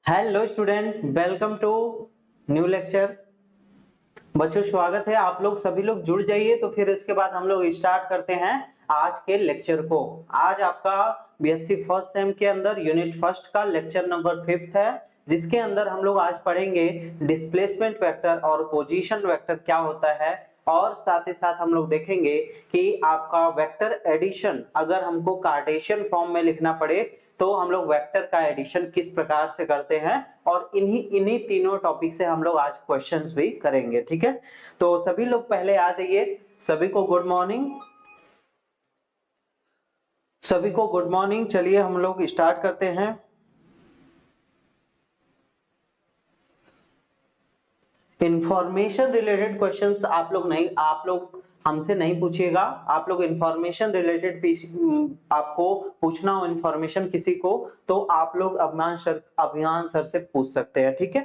Hello student, welcome to new lecture. बच्चों स्वागत है, आप लोग सभी लोग जुड़ जाइए। तो फिर इसके बाद हम लोग स्टार्ट करते हैं आज के लेक्चर को। आज आपका बीएससी फर्स्ट सेम के अंदर यूनिट फर्स्ट का लेक्चर नंबर 5 है, जिसके अंदर हम लोग आज पढ़ेंगे डिस्प्लेसमेंट वेक्टर और पोजीशन वेक्टर क्या होता है। और साथ ही साथ हम लोग देखेंगे कि आपका वेक्टर एडिशन अगर हमको कार्टेशियन फॉर्म में लिखना पड़े तो हम लोग वेक्टर का एडिशन किस प्रकार से करते हैं, और इन्हीं तीनों टॉपिक से हम लोग आज क्वेश्चंस भी करेंगे। ठीक है, तो सभी लोग पहले आ जाइए। सभी को गुड मॉर्निंग, सभी को गुड मॉर्निंग। चलिए हम लोग स्टार्ट करते हैं। इंफॉर्मेशन रिलेटेड क्वेश्चंस आप लोग हमसे नहीं पूछिएगा। आप लोग इंफॉर्मेशन रिलेटेड आपको पूछना हो इंफॉर्मेशन किसी को, तो आप लोग अभियान सर से पूछ सकते हैं। ठीक है,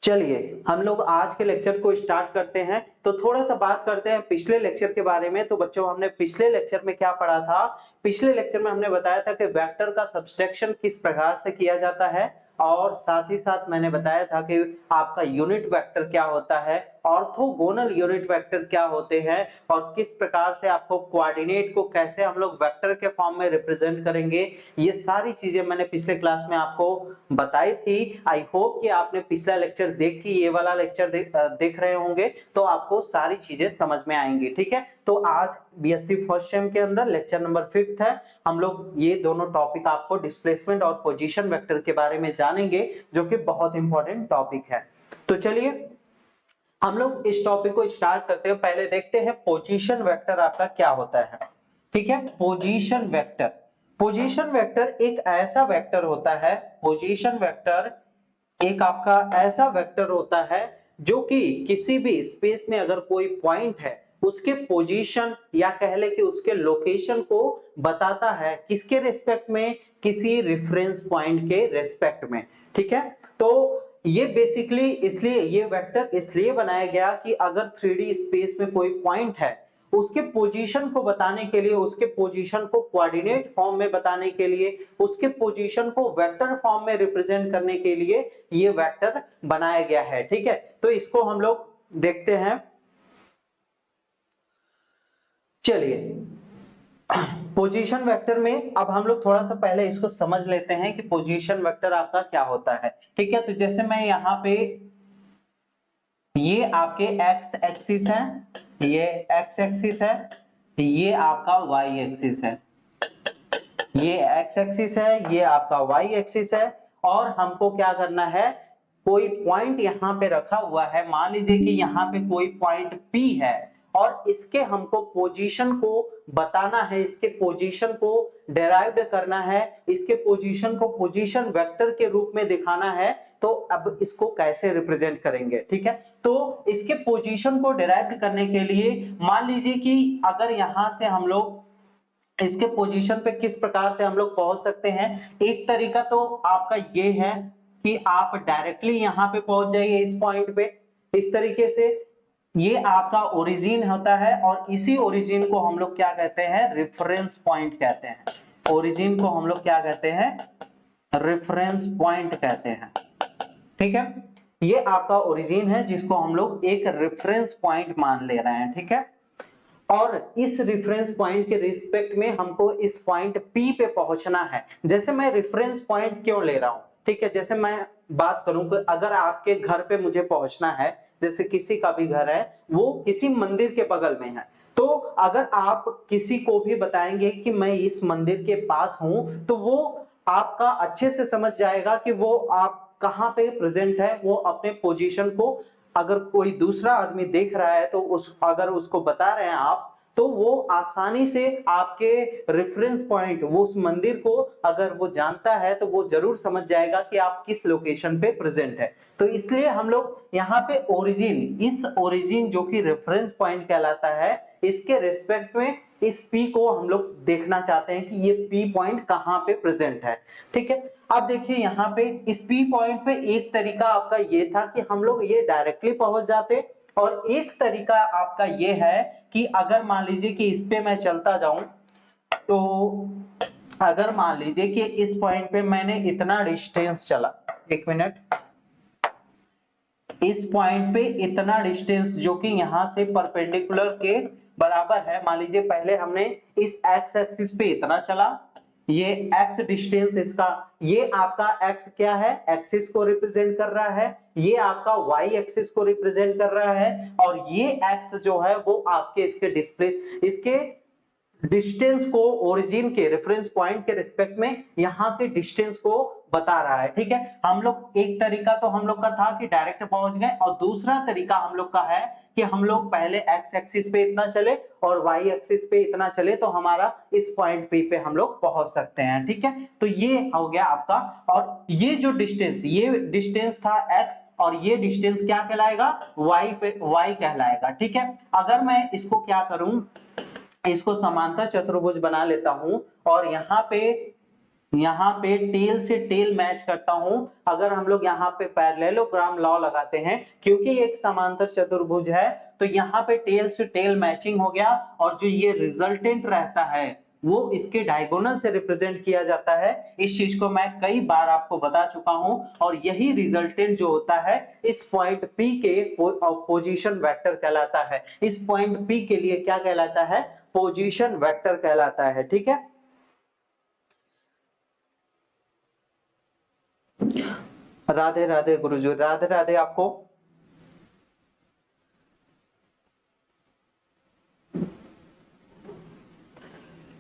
चलिए हम लोग आज के लेक्चर को स्टार्ट करते हैं। तो थोड़ा सा बात करते हैं पिछले लेक्चर के बारे में। तो बच्चों, हमने पिछले लेक्चर में क्या पढ़ा था? पिछले लेक्चर में हमने बताया था कि वेक्टर का सब्सट्रैक्शन किस प्रकार से किया जाता है, और साथ ही साथ मैंने बताया था कि आपका यूनिट वेक्टर क्या होता है, ऑर्थोगोनल यूनिट वेक्टर क्या होते हैं, और किस प्रकार से आपको कोऑर्डिनेट को कैसे हम लोग वेक्टर के फॉर्म में रिप्रेजेंट करेंगे। ये सारी चीजें मैंने पिछले क्लास में आपको बताई थी। आई होप कि आपने पिछला लेक्चर देख के ये वाला लेक्चर देख रहे होंगे, तो आपको सारी चीजें समझ में आएंगी। ठीक है, तो आज बीएससी फर्स्ट सेम के अंदर लेक्चर नंबर 5 है। हम लोग ये दोनों टॉपिक आपको डिस्प्लेसमेंट और पोजीशन वेक्टर के बारे में जानेंगे, जो कि बहुत इंपॉर्टेंट टॉपिक है। तो चलिए हम लोग इस टॉपिक को स्टार्ट करते हैं। पहले देखते हैं पोजीशन वेक्टर आपका क्या होता है। ठीक है, पोजीशन वेक्टर। पोजीशन वेक्टर एक ऐसा वेक्टर होता है, पोजीशन वेक्टर एक आपका ऐसा वेक्टर होता है जो कि किसी भी स्पेस में अगर कोई पॉइंट है, उसके पोजीशन या कह ले कि उसके लोकेशन को बताता है। किसके रेस्पेक्ट में? किसी रेफरेंस पॉइंट के रेस्पेक्ट में। ठीक है, तो ये बेसिकली इसलिए ये वेक्टर इसलिए बनाया गया कि अगर 3D स्पेस में कोई पॉइंट है, उसके पोजीशन को बताने के लिए, उसके पोजीशन को कोऑर्डिनेट फॉर्म में बताने के लिए, उसके पोजीशन को वेक्टर फॉर्म में रिप्रेजेंट करने के लिए ये वेक्टर बनाया गया है। ठीक है, तो इसको हम लोग देखते हैं। चलिए पोजीशन वेक्टर में अब हम लोग थोड़ा सा पहले इसको समझ लेते हैं कि पोजीशन वेक्टर आपका क्या होता है। ठीक है, तो जैसे मैं यहाँ पे, ये आपके एक्स एक्सिस है, ये एक्स एक्सिस है, ये आपका वाई एक्सिस है, ये एक्स एक्सिस है, ये आपका वाई एक्सिस है। और हमको क्या करना है, कोई पॉइंट यहाँ पे रखा हुआ है। मान लीजिए कि यहाँ पे कोई पॉइंट P है, और इसके हमको पोजीशन को बताना है, इसके पोजीशन को डेराइव करना है, इसके पोजीशन को पोजीशन वेक्टर के रूप में दिखाना है। तो अब इसको कैसे रिप्रेजेंट करेंगे? ठीक है, तो इसके पोजीशन को डेराइव करने के लिए मान लीजिए कि अगर यहां से हम लोग इसके पोजीशन पे किस प्रकार से हम लोग पहुंच सकते हैं। एक तरीका तो आपका ये है कि आप डायरेक्टली यहां पे पहुंच जाइए इस पॉइंट पे, इस तरीके से। ये आपका ओरिजिन होता है, और इसी ओरिजिन को हम लोग क्या कहते हैं? रेफरेंस पॉइंट कहते हैं। ओरिजिन को हम लोग क्या कहते हैं? रेफरेंस पॉइंट कहते हैं। ठीक है, ये आपका ओरिजिन है जिसको हम लोग एक रेफरेंस पॉइंट मान ले रहे हैं। ठीक है, और इस रेफरेंस पॉइंट के रिस्पेक्ट में हमको इस पॉइंट P पे पहुंचना है। जैसे मैं रेफरेंस पॉइंट क्यों ले रहा हूं? ठीक है, जैसे मैं बात करूं कि अगर आपके घर पे मुझे पहुंचना है, जैसे किसी का भी घर है, वो किसी मंदिर के बगल में है, तो अगर आप किसी को भी बताएंगे कि मैं इस मंदिर के पास हूं, तो वो आपका अच्छे से समझ जाएगा कि वो आप कहां पे प्रेजेंट है। वो अपने पोजीशन को अगर कोई दूसरा आदमी देख रहा है, तो अगर उसको बता रहे हैं आप, तो वो आसानी से आपके रेफरेंस पॉइंट, वो उस मंदिर को अगर वो जानता है, तो वो जरूर समझ जाएगा कि आप किस लोकेशन पे प्रेजेंट है। तो इसलिए हम लोग यहाँ पे ओरिजिन, इस ओरिजिन जो कि रेफरेंस पॉइंट कहलाता है, इसके रेस्पेक्ट में इस P को हम लोग देखना चाहते हैं कि ये P पॉइंट कहाँ पे प्रेजेंट है। ठीक है, अब देखिए यहाँ पे इस P पॉइंट पे एक तरीका आपका ये था कि हम लोग ये डायरेक्टली पहुंच जाते, और एक तरीका आपका ये है कि अगर मान लीजिए कि इस पे मैं चलता जाऊं, तो अगर मान लीजिए कि इस पॉइंट पे मैंने इतना डिस्टेंस चला, एक मिनट, इस पॉइंट पे इतना डिस्टेंस जो कि यहां से परपेंडिकुलर के बराबर है, मान लीजिए पहले हमने इस एक्स एक्सिस पे इतना चला, ये एक्स डिस्टेंस इसका, ये आपका एक्स क्या है, एक्सिस को रिप्रेजेंट कर रहा है, ये आपका वाई एक्सिस को रिप्रेजेंट कर रहा है, और ये एक्स जो है वो आपके इसके डिस्टेंस को ओरिजिन के रेफरेंस पॉइंट के रिस्पेक्ट में यहाँ के डिस्टेंस को बता रहा है। ठीक है, हम लोग एक तरीका तो हम लोग का था कि डायरेक्ट पहुंच गए, और दूसरा तरीका हम लोग का है कि हम लोग पहले एक्स एक्सिस पे इतना चले और वाई एक्सिस पे इतना चले तो हमारा इस पॉइंट पे हम लोग पहुंच सकते हैं। ठीक है, तो ये हो गया आपका, और ये जो डिस्टेंस, ये डिस्टेंस था एक्स, और ये डिस्टेंस क्या कहलाएगा, वाई पे, वाई कहलाएगा। ठीक है, अगर मैं इसको क्या करूं, इसको समांतर चतुर्भुज बना लेता हूं, और यहाँ पे टेल से टेल मैच करता हूं। अगर हम लोग यहाँ पे पैरेललोग्राम लॉ लगाते हैं, क्योंकि एक समांतर चतुर्भुज है, तो यहाँ पे टेल से टेल मैचिंग हो गया, और जो ये रिजल्टेंट रहता है वो इसके डायगोनल से रिप्रेजेंट किया जाता है। इस चीज को मैं कई बार आपको बता चुका हूं, और यही रिजल्टेंट जो होता है इस पॉइंट P के पोजीशन वेक्टर कहलाता है। इस पॉइंट P के लिए क्या कहलाता है, पोजीशन वेक्टर कहलाता है। ठीक है, राधे राधे गुरुजी, राधे राधे आपको।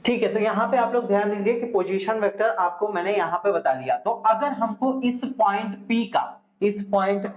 ठीक है, तो यहाँ पे आप लोग ध्यान दीजिए कि पोजीशन वेक्टर आपको मैंने यहाँ पे बता दिया। तो अगर हमको इस पॉइंट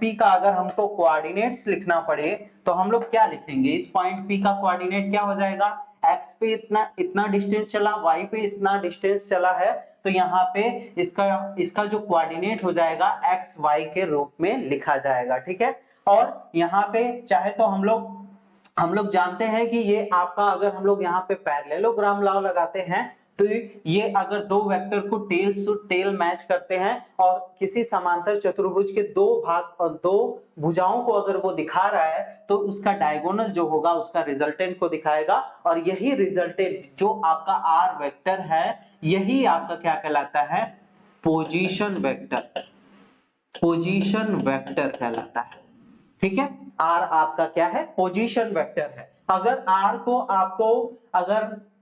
P का अगर हमको कोऑर्डिनेट्स लिखना पड़े तो हम लोग क्या लिखेंगे, इस पॉइंट P का कोऑर्डिनेट क्या हो जाएगा, x पे इतना डिस्टेंस चला, y पे इतना डिस्टेंस चला है, तो यहाँ पे इसका जो कोऑर्डिनेट हो जाएगा x y के रूप में लिखा जाएगा। ठीक है, और यहाँ पे चाहे तो हम लोग जानते हैं कि ये आपका, अगर हम लोग यहाँ पे पैरेललोग्राम लॉ लगाते हैं तो ये अगर दो वेक्टर को टेल टू टेल मैच करते हैं और किसी समांतर चतुर्भुज के दो भाग और दो भुजाओं को अगर वो दिखा रहा है तो उसका डायगोनल जो होगा उसका रिजल्टेंट को दिखाएगा, और यही रिजल्टेंट जो आपका आर वेक्टर है यही आपका क्या कहलाता है, पोजीशन वेक्टर कहलाता है। ठीक है, आर आपका क्या है, पोजीशन वेक्टर है। अगर आर को आपको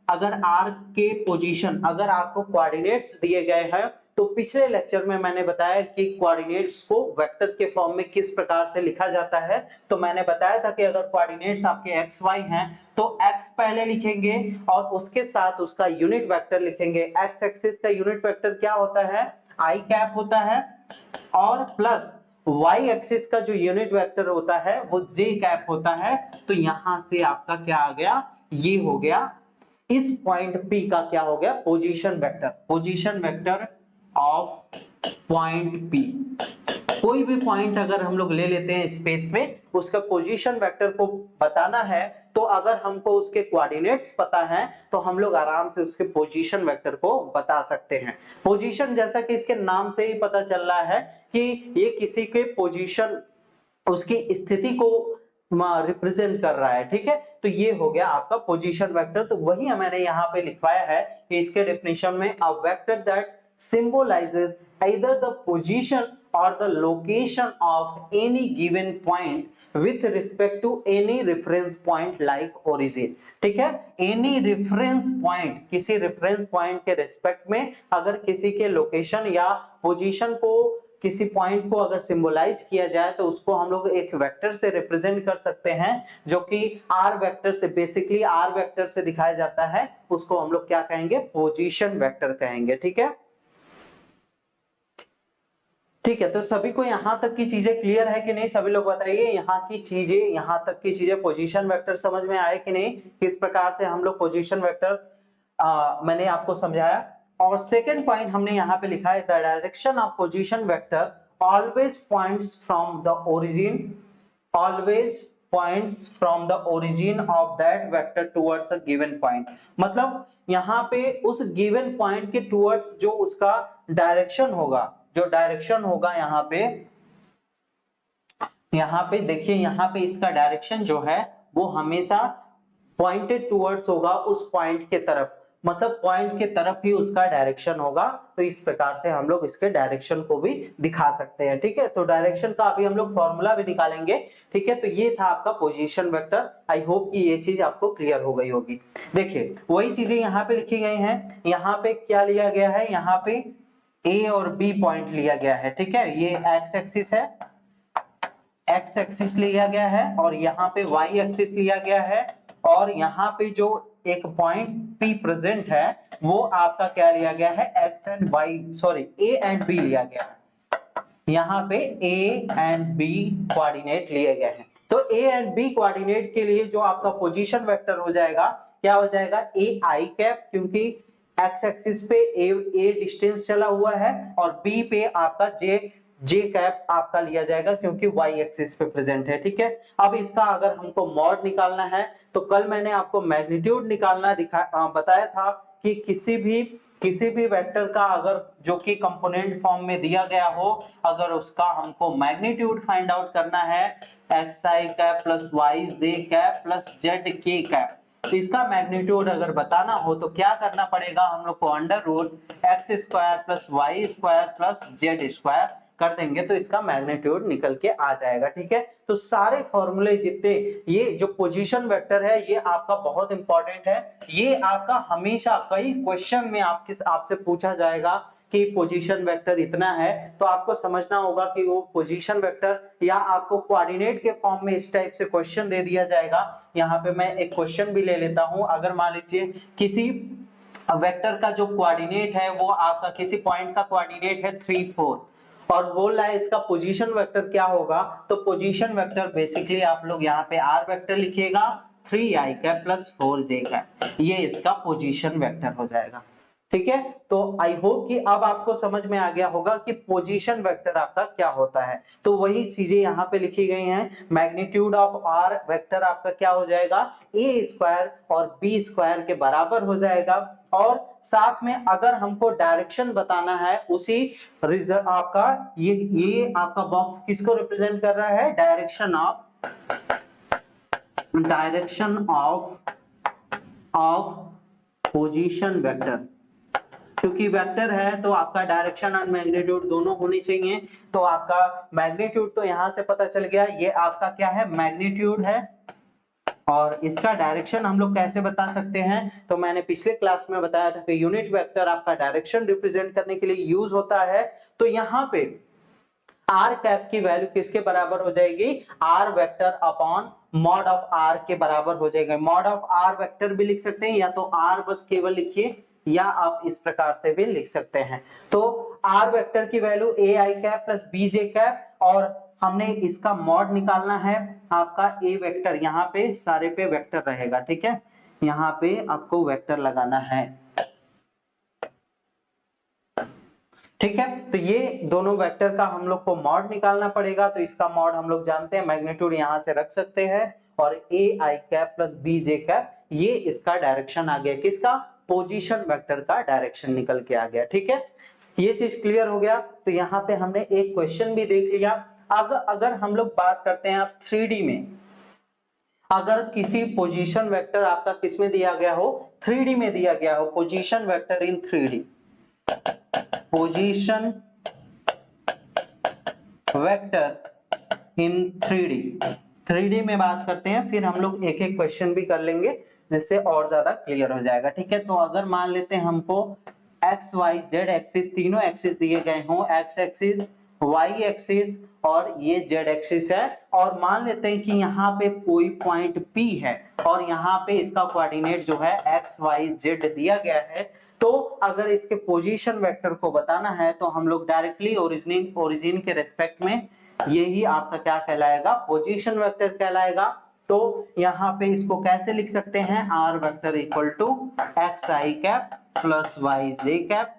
अगर आर के पोजीशन, अगर आपको कोऑर्डिनेट्स दिए गए हैं, तो पिछले लेक्चर में मैंने बताया कि कोऑर्डिनेट्स को वेक्टर के फॉर्म में किस प्रकार से लिखा जाता है। तो मैंने बताया था कि अगर कोऑर्डिनेट्स आपके एक्स वाई हैं तो एक्स पहले लिखेंगे और उसके साथ उसका यूनिट वेक्टर लिखेंगे। एक्स एक्सिस का यूनिट वेक्टर क्या होता है, आई कैप होता है, और प्लस वाई एक्सिस का जो यूनिट वेक्टर होता है वो जे कैप होता है। तो यहां से आपका क्या आ गया, ये हो गया इस पॉइंट P का क्या हो गया, position vector of point P। कोई भी पॉइंट अगर हम लोग ले लेते हैं स्पेस में, उसका पोजीशन वेक्टर को बताना है, तो अगर हमको उसके कोऑर्डिनेट्स पता है तो हम लोग आराम से उसके पोजीशन वेक्टर को बता सकते हैं। पोजीशन जैसा कि इसके नाम से ही पता चल रहा है कि ये किसी के पोजीशन, उसकी स्थिति को रिप्रेजेंट कर रहा है। ठीक है, तो ये हो गया आपका पोजीशन वेक्टर। तो वही मैंने यहाँ पे लिखवाया है कि इसके डेफिनेशन में, a vector that symbolizes either the position or the location of any given point with respect to any reference point like origin। ठीक है, any reference point, किसी reference point के रिस्पेक्ट में अगर किसी के लोकेशन या पोजीशन को, किसी पॉइंट को अगर सिंबलाइज किया जाए तो उसको हम लोग एक वेक्टर से रिप्रेजेंट कर सकते हैं, जो कि आर वेक्टर से, बेसिकली आर वेक्टर से दिखाया जाता है, उसको हम लोग क्या कहेंगे, पोजीशन वेक्टर कहेंगे। ठीक है, ठीक है, तो सभी को यहां तक की चीजें क्लियर है कि नहीं, सभी लोग बताइए यहाँ की चीजें, यहाँ तक की चीजें, पोजीशन वेक्टर समझ में आए कि नहीं, किस प्रकार से हम लोग पोजीशन वेक्टर मैंने आपको समझाया। और सेकंड पॉइंट हमने यहाँ पे लिखा है, the direction of position vector always points from the origin of that vector towards a given point. मतलब यहाँ पे उस गिवन पॉइंट के टुवर्ड्स जो उसका डायरेक्शन होगा, यहाँ पे देखिए, यहाँ पे इसका डायरेक्शन जो है वो हमेशा पॉइंटेड टुवर्ड्स होगा उस पॉइंट के तरफ। मतलब पॉइंट के तरफ ही उसका डायरेक्शन होगा। तो इस प्रकार से हम लोग इसके डायरेक्शन को भी दिखा सकते हैं। ठीक है, तो डायरेक्शन का अभी हम लोग फॉर्मूला भी निकालेंगे। ठीक है, तो ये था आपका पोजीशन वेक्टर। आई होप कि ये चीज आपको क्लियर हो गई होगी। देखिए वही चीजें यहाँ पे लिखी गई हैं। यहाँ पे क्या लिया गया है, यहाँ पे ए और बी पॉइंट लिया गया है। ठीक है, ये एक्स एक्सिस है, एक्स एक्सिस लिया गया है, और यहाँ पे वाई एक्सिस लिया गया है, और यहाँ पे जो एक पॉइंट P प्रेजेंट है वो आपका क्या लिया गया है, x and y sorry a and b लिया गया है। यहाँ पे ए एंड बी कोऑर्डिनेट लिए गए हैं। तो ए एंड बी कोऑर्डिनेट के लिए जो आपका पोजीशन वेक्टर हो जाएगा, क्या हो जाएगा, ए आई कैप, क्योंकि एक्स एक्सिस पे ए डिस्टेंस चला हुआ है, और बी पे आपका जे कैप आपका लिया जाएगा क्योंकि वाई एक्सिस पे प्रेजेंट है। ठीक है, अब इसका अगर हमको मॉड निकालना है तो कल मैंने आपको मैग्नीट्यूड निकालना बताया था कि किसी भी वेक्टर का अगर जो कि कंपोनेंट फॉर्म में दिया गया हो, अगर उसका हमको मैग्नीट्यूड फाइंड आउट करना है, x I cap plus Y J cap plus Z K cap, तो इसका मैग्नीट्यूड अगर बताना हो तो क्या करना पड़ेगा, हम लोग को under root x square plus Y square plus Z square कर देंगे तो इसका मैग्नीट्यूड निकल के आ जाएगा। ठीक है, तो सारे फॉर्मूले जितने, ये जो पोजीशन वेक्टर है ये आपका बहुत इंपॉर्टेंट है। ये आपका हमेशा कई क्वेश्चन में आपसे पूछा जाएगा कि पोजीशन वेक्टर इतना है, तो आपको समझना होगा कि वो पोजीशन वेक्टर, या आपको कोऑर्डिनेट के फॉर्म में इस टाइप से क्वेश्चन दे दिया जाएगा। यहाँ पे मैं एक क्वेश्चन भी ले लेता हूं। अगर मान लीजिए किसी वेक्टर का जो कोऑर्डिनेट है वो आपका किसी पॉइंट का कोऑर्डिनेट है 3 4, और बोल रहा है इसका पोजीशन वेक्टर क्या होगा, तो पोजीशन वेक्टर बेसिकली आप लोग यहाँ पे आर वेक्टर लिखिएगा 3i cap plus 4j cap, ये इसका पोजीशन वेक्टर हो जाएगा। ठीक है, तो आई होप कि अब आपको समझ में आ गया होगा कि पोजीशन वेक्टर आपका क्या होता है। तो वही चीजें यहाँ पे लिखी गई हैं। मैग्नीट्यूड ऑफ आर वेक्टर आपका क्या हो जाएगा, ए स्क्वायर और बी स्क्वायर के बराबर हो जाएगा, और साथ में अगर हमको डायरेक्शन बताना है उसी रिजल्ट आपका ये आपका बॉक्स किसको रिप्रेजेंट कर रहा है, डायरेक्शन ऑफ पोजीशन वेक्टर। क्योंकि वेक्टर है तो आपका डायरेक्शन और मैग्नीट्यूड दोनों होनी चाहिए। तो आपका मैग्नीट्यूड तो यहां से पता चल गया, ये आपका क्या है, मैग्नीट्यूड है, और इसका डायरेक्शन हम लोग कैसे बता सकते हैं, तो मैंने पिछले क्लास में बताया था कि यूनिट वेक्टर आपका डायरेक्शन रिप्रेजेंट करने के लिए यूज होता है। तो यहाँ पे आर कैप की वैल्यू किसके बराबर हो जाएगी, r vector upon mod of r के बराबर हो जाएगा। मॉड ऑफ आर वेक्टर भी लिख सकते हैं, या तो आर बस केवल लिखिए, या आप इस प्रकार से भी लिख सकते हैं। तो आर वेक्टर की value a i cap plus b j cap, और हमने इसका मॉड निकालना है आपका ए वेक्टर, यहाँ पे सारे पे वेक्टर रहेगा। ठीक है, यहाँ पे आपको वेक्टर लगाना है। ठीक है, तो ये दोनों वेक्टर का हम लोग को मॉड निकालना पड़ेगा। तो इसका मॉड हम लोग जानते हैं, मैग्नीट्यूड यहाँ से रख सकते हैं, और a i cap plus b j cap, ये इसका डायरेक्शन आ गया, किसका, पोजीशन वेक्टर का डायरेक्शन निकल के आ गया। ठीक है, ये चीज क्लियर हो गया। तो यहाँ पे हमने एक क्वेश्चन भी देख लिया। अगर हम लोग बात करते हैं आप 3D में, अगर किसी पोजीशन वेक्टर आपका किस में दिया गया हो, 3D में दिया गया हो, पोजीशन वेक्टर इन 3D, पोजीशन वेक्टर इन 3D में बात करते हैं, फिर हम लोग एक एक क्वेश्चन भी कर लेंगे जिससे और ज्यादा क्लियर हो जाएगा। ठीक है, तो अगर मान लेते हैं हमको एक्स वाई जेड एक्सिस, तीनों एक्सिस दिए गए हों, एक्स एक्सिस, वाई एक्सिस और ये जेड एक्सिस है, और मान लेते हैं कि यहाँ पे कोई पॉइंट P है और यहाँ पे इसका कोऑर्डिनेट जो है एक्स वाई जेड दिया गया है, तो अगर इसके पोजीशन वेक्टर को बताना है तो हम लोग डायरेक्टली ओरिजिन के रेस्पेक्ट में, यही आपका क्या कहलाएगा, पोजीशन वेक्टर कहलाएगा। तो यहाँ पे इसको कैसे लिख सकते हैं, R vector equal to X I cap plus Y J cap,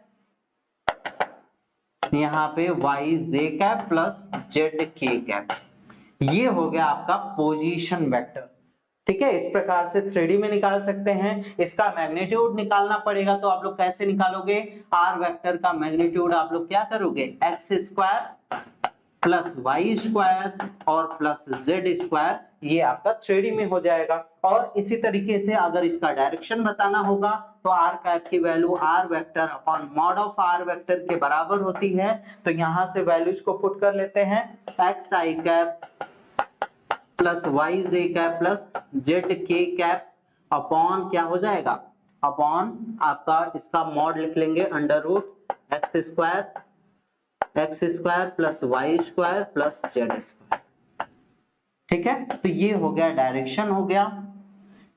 यहाँ पे Y J cap plus Z K cap, ये हो गया आपका पोजीशन वेक्टर। ठीक है, इस प्रकार से 3D में निकाल सकते हैं। इसका मैग्नीट्यूड निकालना पड़ेगा, तो आप लोग कैसे निकालोगे, आर वेक्टर का मैग्नीट्यूड आप लोग क्या करोगे, X square plus Y square और प्लस जेड स्क्वायर, ये आपका 3D में हो जाएगा। और इसी तरीके से अगर इसका डायरेक्शन बताना होगा तो आर कैप की value R vector upon mod of R vector के बराबर होती है। तो यहां से वैल्यूज को पुट कर लेते हैं, X I cap plus Y J cap plus Z K cap upon क्या हो जाएगा, अपॉन आपका इसका मॉड लिख लेंगे under root x square plus Y square plus Z square. ठीक है, तो ये हो गया डायरेक्शन हो गया,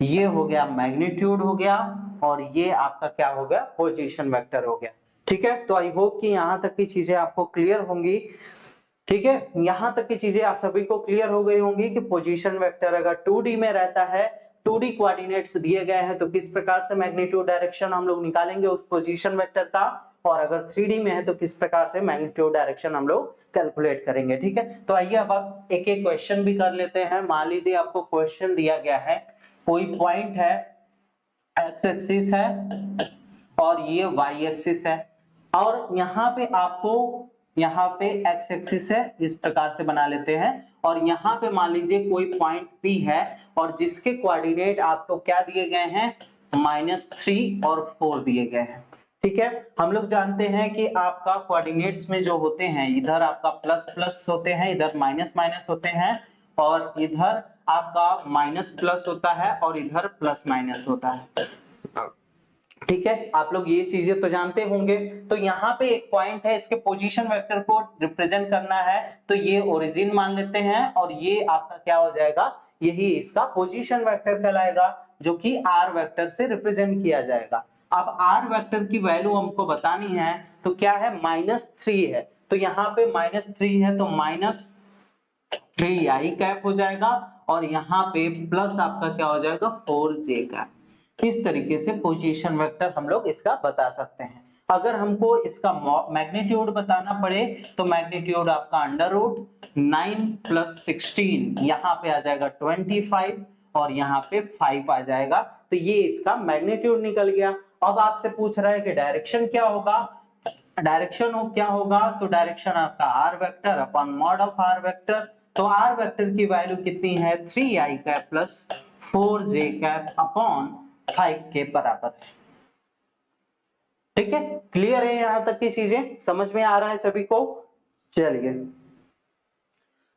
ये हो गया मैग्नीट्यूड हो गया, और ये आपका क्या हो गया, पोजीशन वेक्टर हो गया। ठीक है, तो आई होप कि यहां तक की चीजें आपको क्लियर होंगी। ठीक है, यहां तक की चीजें आप सभी को क्लियर हो गई होंगी कि पोजीशन वेक्टर अगर 2D में रहता है, 2D कोऑर्डिनेट्स दिए गए हैं, तो किस प्रकार से मैग्नीट्यूड डायरेक्शन हम लोग निकालेंगे उस पोजीशन वेक्टर का, और अगर 3D में है तो किस प्रकार से मैग्नीट्यूड डायरेक्शन हम लोग कैलकुलेट करेंगे। ठीक है, तो आइए अब आप एक एक क्वेश्चन भी कर लेते हैं। मान लीजिए आपको क्वेश्चन दिया गया है, कोई पॉइंट है, एक्स एक्सिस है और ये वाई एक्सिस है, और यहाँ पे आपको, यहाँ पे एक्स एक्सिस है, इस प्रकार से बना लेते हैं, और यहाँ पे मान लीजिए कोई पॉइंट P है और जिसके कोऑर्डिनेट आपको क्या दिए गए हैं, -3 और 4 दिए गए हैं। ठीक है, हम लोग जानते हैं कि आपका कोऑर्डिनेट्स में जो होते हैं, इधर आपका प्लस प्लस होते हैं, इधर माइनस माइनस होते हैं, और इधर आपका माइनस प्लस होता है और इधर प्लस माइनस होता है। ठीक है, आप लोग ये चीजें तो जानते होंगे। तो यहाँ पे एक पॉइंट है, इसके पोजीशन वेक्टर को रिप्रेजेंट करना है, तो ये ओरिजिन मान लेते हैं, और ये आपका क्या हो जाएगा, यही इसका पोजीशन वेक्टर कहलाएगा, जो कि आर वेक्टर से रिप्रेजेंट किया जाएगा। अब आर वेक्टर की वैल्यू हमको बतानी है, तो क्या है, -3 है, तो यहाँ पे -3 है तो -3 आई कैप हो जाएगा, और यहाँ पे प्लस आपका क्या हो जाएगा, 4j कैप। इस तरीके से पोजीशन वेक्टर हम लोग इसका बता सकते हैं। अगर हमको इसका मैग्नीट्यूड बताना पड़े तो मैग्नीट्यूड आपका अंडर रूट 9 + 16, यहाँ पे आ जाएगा 25 और यहाँ पे 5 आ जाएगा, तो ये इसका मैग्नीट्यूड निकल गया। अब आपसे पूछ रहा है कि डायरेक्शन क्या होगा, डायरेक्शन हो क्या होगा, तो डायरेक्शन आपका R vector upon mod of R vector. तो आर वेक्टर की वैल्यू कितनी है, 3i cap plus 4j cap upon 5 के बराबर है। ठीक है, क्लियर है, यहां तक की चीजें समझ में आ रहा है सभी को। चलिए,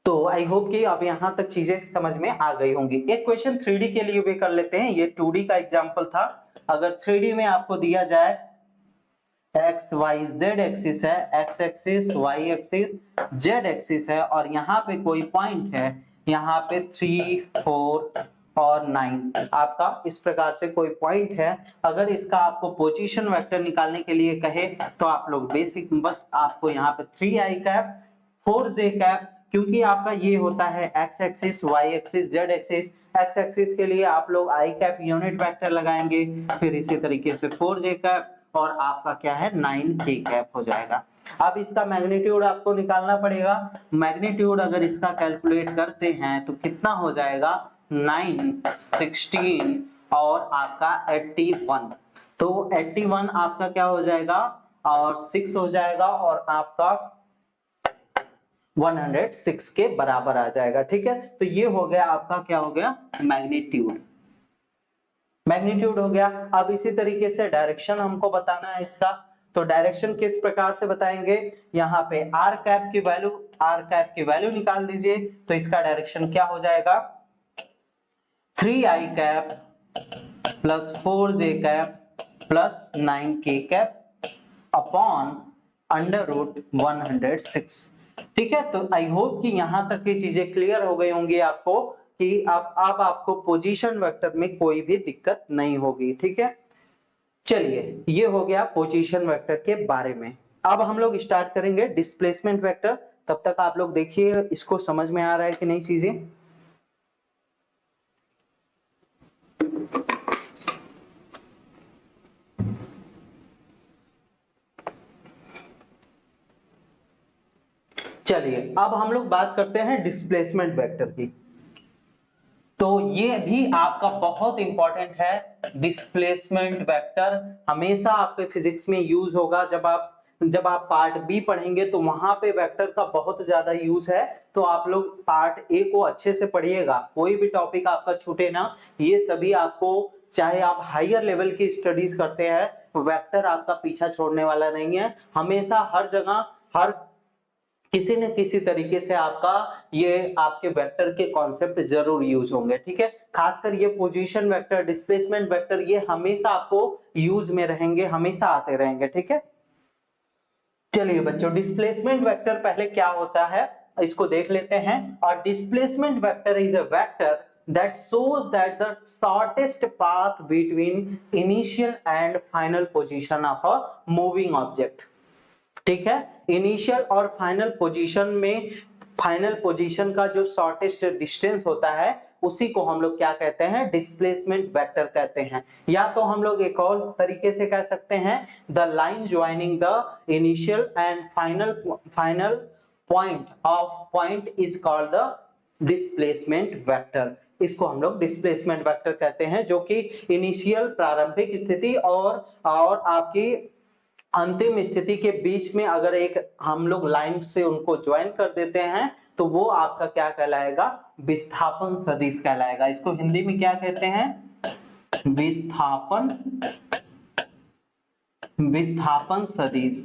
तो आई होप कि अब यहां तक चीजें समझ में आ गई होंगी। एक क्वेश्चन 3D के लिए भी कर लेते हैं, ये 2D का एग्जांपल था। अगर 3D में आपको दिया जाए एक्स वाई जेड एक्सिस है, X axis Y axis Z axis है, और यहाँ पे कोई पॉइंट है, यहाँ पे 3, 4 और 9 आपका इस प्रकार से कोई पॉइंट है। अगर इसका आपको पोजीशन वेक्टर निकालने के लिए कहे तो आप लोग बेसिक बस आपको यहाँ पे 3i कैप 4j कैप, क्योंकि आपका ये होता है X axis Y axis Z axis, X axis के लिए आप लोग i कैप यूनिट वेक्टर लगाएंगे, फिर इसी तरीके से 4j कैप, और आपका क्या है 9k कैप हो जाएगा। अब इसका मैग्नीट्यूड आपको निकालना पड़ेगा। मैग्नीट्यूड अगर इसका कैलकुलेट करते हैं तो कितना हो जाएगा, 9, 16 और आपका 81, तो 81 आपका क्या हो जाएगा, और 6 हो जाएगा, और आपका 106 के बराबर आ जाएगा। ठीक है, तो ये हो गया आपका क्या हो गया, मैग्नीट्यूड, मैग्नीट्यूड हो गया। अब इसी तरीके से डायरेक्शन हमको बताना है इसका, तो डायरेक्शन किस प्रकार से बताएंगे, यहाँ पे आर कैप की वैल्यू निकाल दीजिए, तो इसका डायरेक्शन क्या हो जाएगा, 3i cap plus 4j cap plus 9k cap upon under root 106। ठीक है, तो आई होप कि यहां तक की चीजें क्लियर हो गई होंगी आपको, कि अब आपको पोजीशन वेक्टर में कोई भी दिक्कत नहीं होगी। ठीक है, चलिए, ये हो गया पोजीशन वेक्टर के बारे में। अब हम लोग स्टार्ट करेंगे डिस्प्लेसमेंट वेक्टर। तब तक आप लोग देखिए इसको समझ में आ रहा है कि नहीं चीजें। चलिए, अब हम लोग बात करते हैं डिस्प्लेसमेंट वेक्टर की। तो ये भी आपका बहुत इंपॉर्टेंट है। डिस्प्लेसमेंट वेक्टर हमेशा आपके फिजिक्स में यूज होगा, जब आप जब आप पार्ट बी पढ़ेंगे तो वहां पे वेक्टर का बहुत ज्यादा यूज है, तो आप लोग पार्ट ए को अच्छे से पढ़िएगा, कोई भी टॉपिक आपका छूटे ना। ये सभी आपको, चाहे आप हायर लेवल की स्टडीज करते हैं, वेक्टर आपका पीछा छोड़ने वाला नहीं है। हमेशा हर जगह हर किसी न किसी तरीके से आपका ये आपके वेक्टर के कॉन्सेप्ट जरूर यूज होंगे, ठीक है। खासकर ये पोजीशन वेक्टर, डिस्प्लेसमेंट वेक्टर, ये हमेशा आपको यूज में रहेंगे, हमेशा आते रहेंगे, ठीक है। चलिए बच्चों, डिस्प्लेसमेंट वेक्टर पहले क्या होता है इसको देख लेते हैं। और displacement vector is a vector that shows that the shortest path between initial and final position of a moving object, ठीक है। इनिशियल और फाइनल पोजीशन में, फाइनल पोजीशन का जो शॉर्टेस्ट डिस्टेंस होता है उसी को हम लोग क्या कहते हैं, डिस्प्लेसमेंट वेक्टर कहते हैं। या तो हम लोग एक और तरीके से कह सकते हैं, the line joining the initial and final point is called the displacement vector. इसको हम लोग डिस्प्लेसमेंट वेक्टर कहते हैं, जो कि इनिशियल प्रारंभिक स्थिति और आपकी अंतिम स्थिति के बीच में अगर एक हम लोग लाइन से उनको ज्वाइन कर देते हैं तो वो आपका क्या कहलाएगा, विस्थापन सदिश कहलाएगा। इसको हिंदी में क्या कहते हैं, विस्थापन सदिश,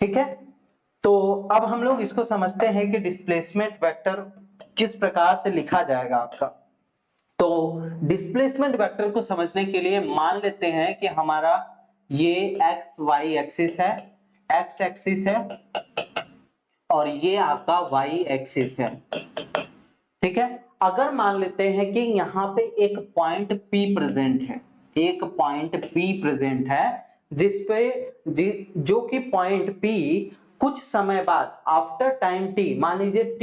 ठीक है। तो अब हम लोग इसको समझते हैं कि डिस्प्लेसमेंट वेक्टर किस प्रकार से लिखा जाएगा आपका। तो डिस्प्लेसमेंट वेक्टर को समझने के लिए मान लेते हैं कि हमारा ये एक्स वाई एक्सिस है, एक्स एक्सिस है और ये आपका वाई एक्सिस है, ठीक है। अगर मान लेते हैं कि यहाँ पे एक पॉइंट P प्रेजेंट है, एक पॉइंट P प्रेजेंट है जो कि पॉइंट P कुछ समय बाद आफ्टर टाइम T, मान लीजिए T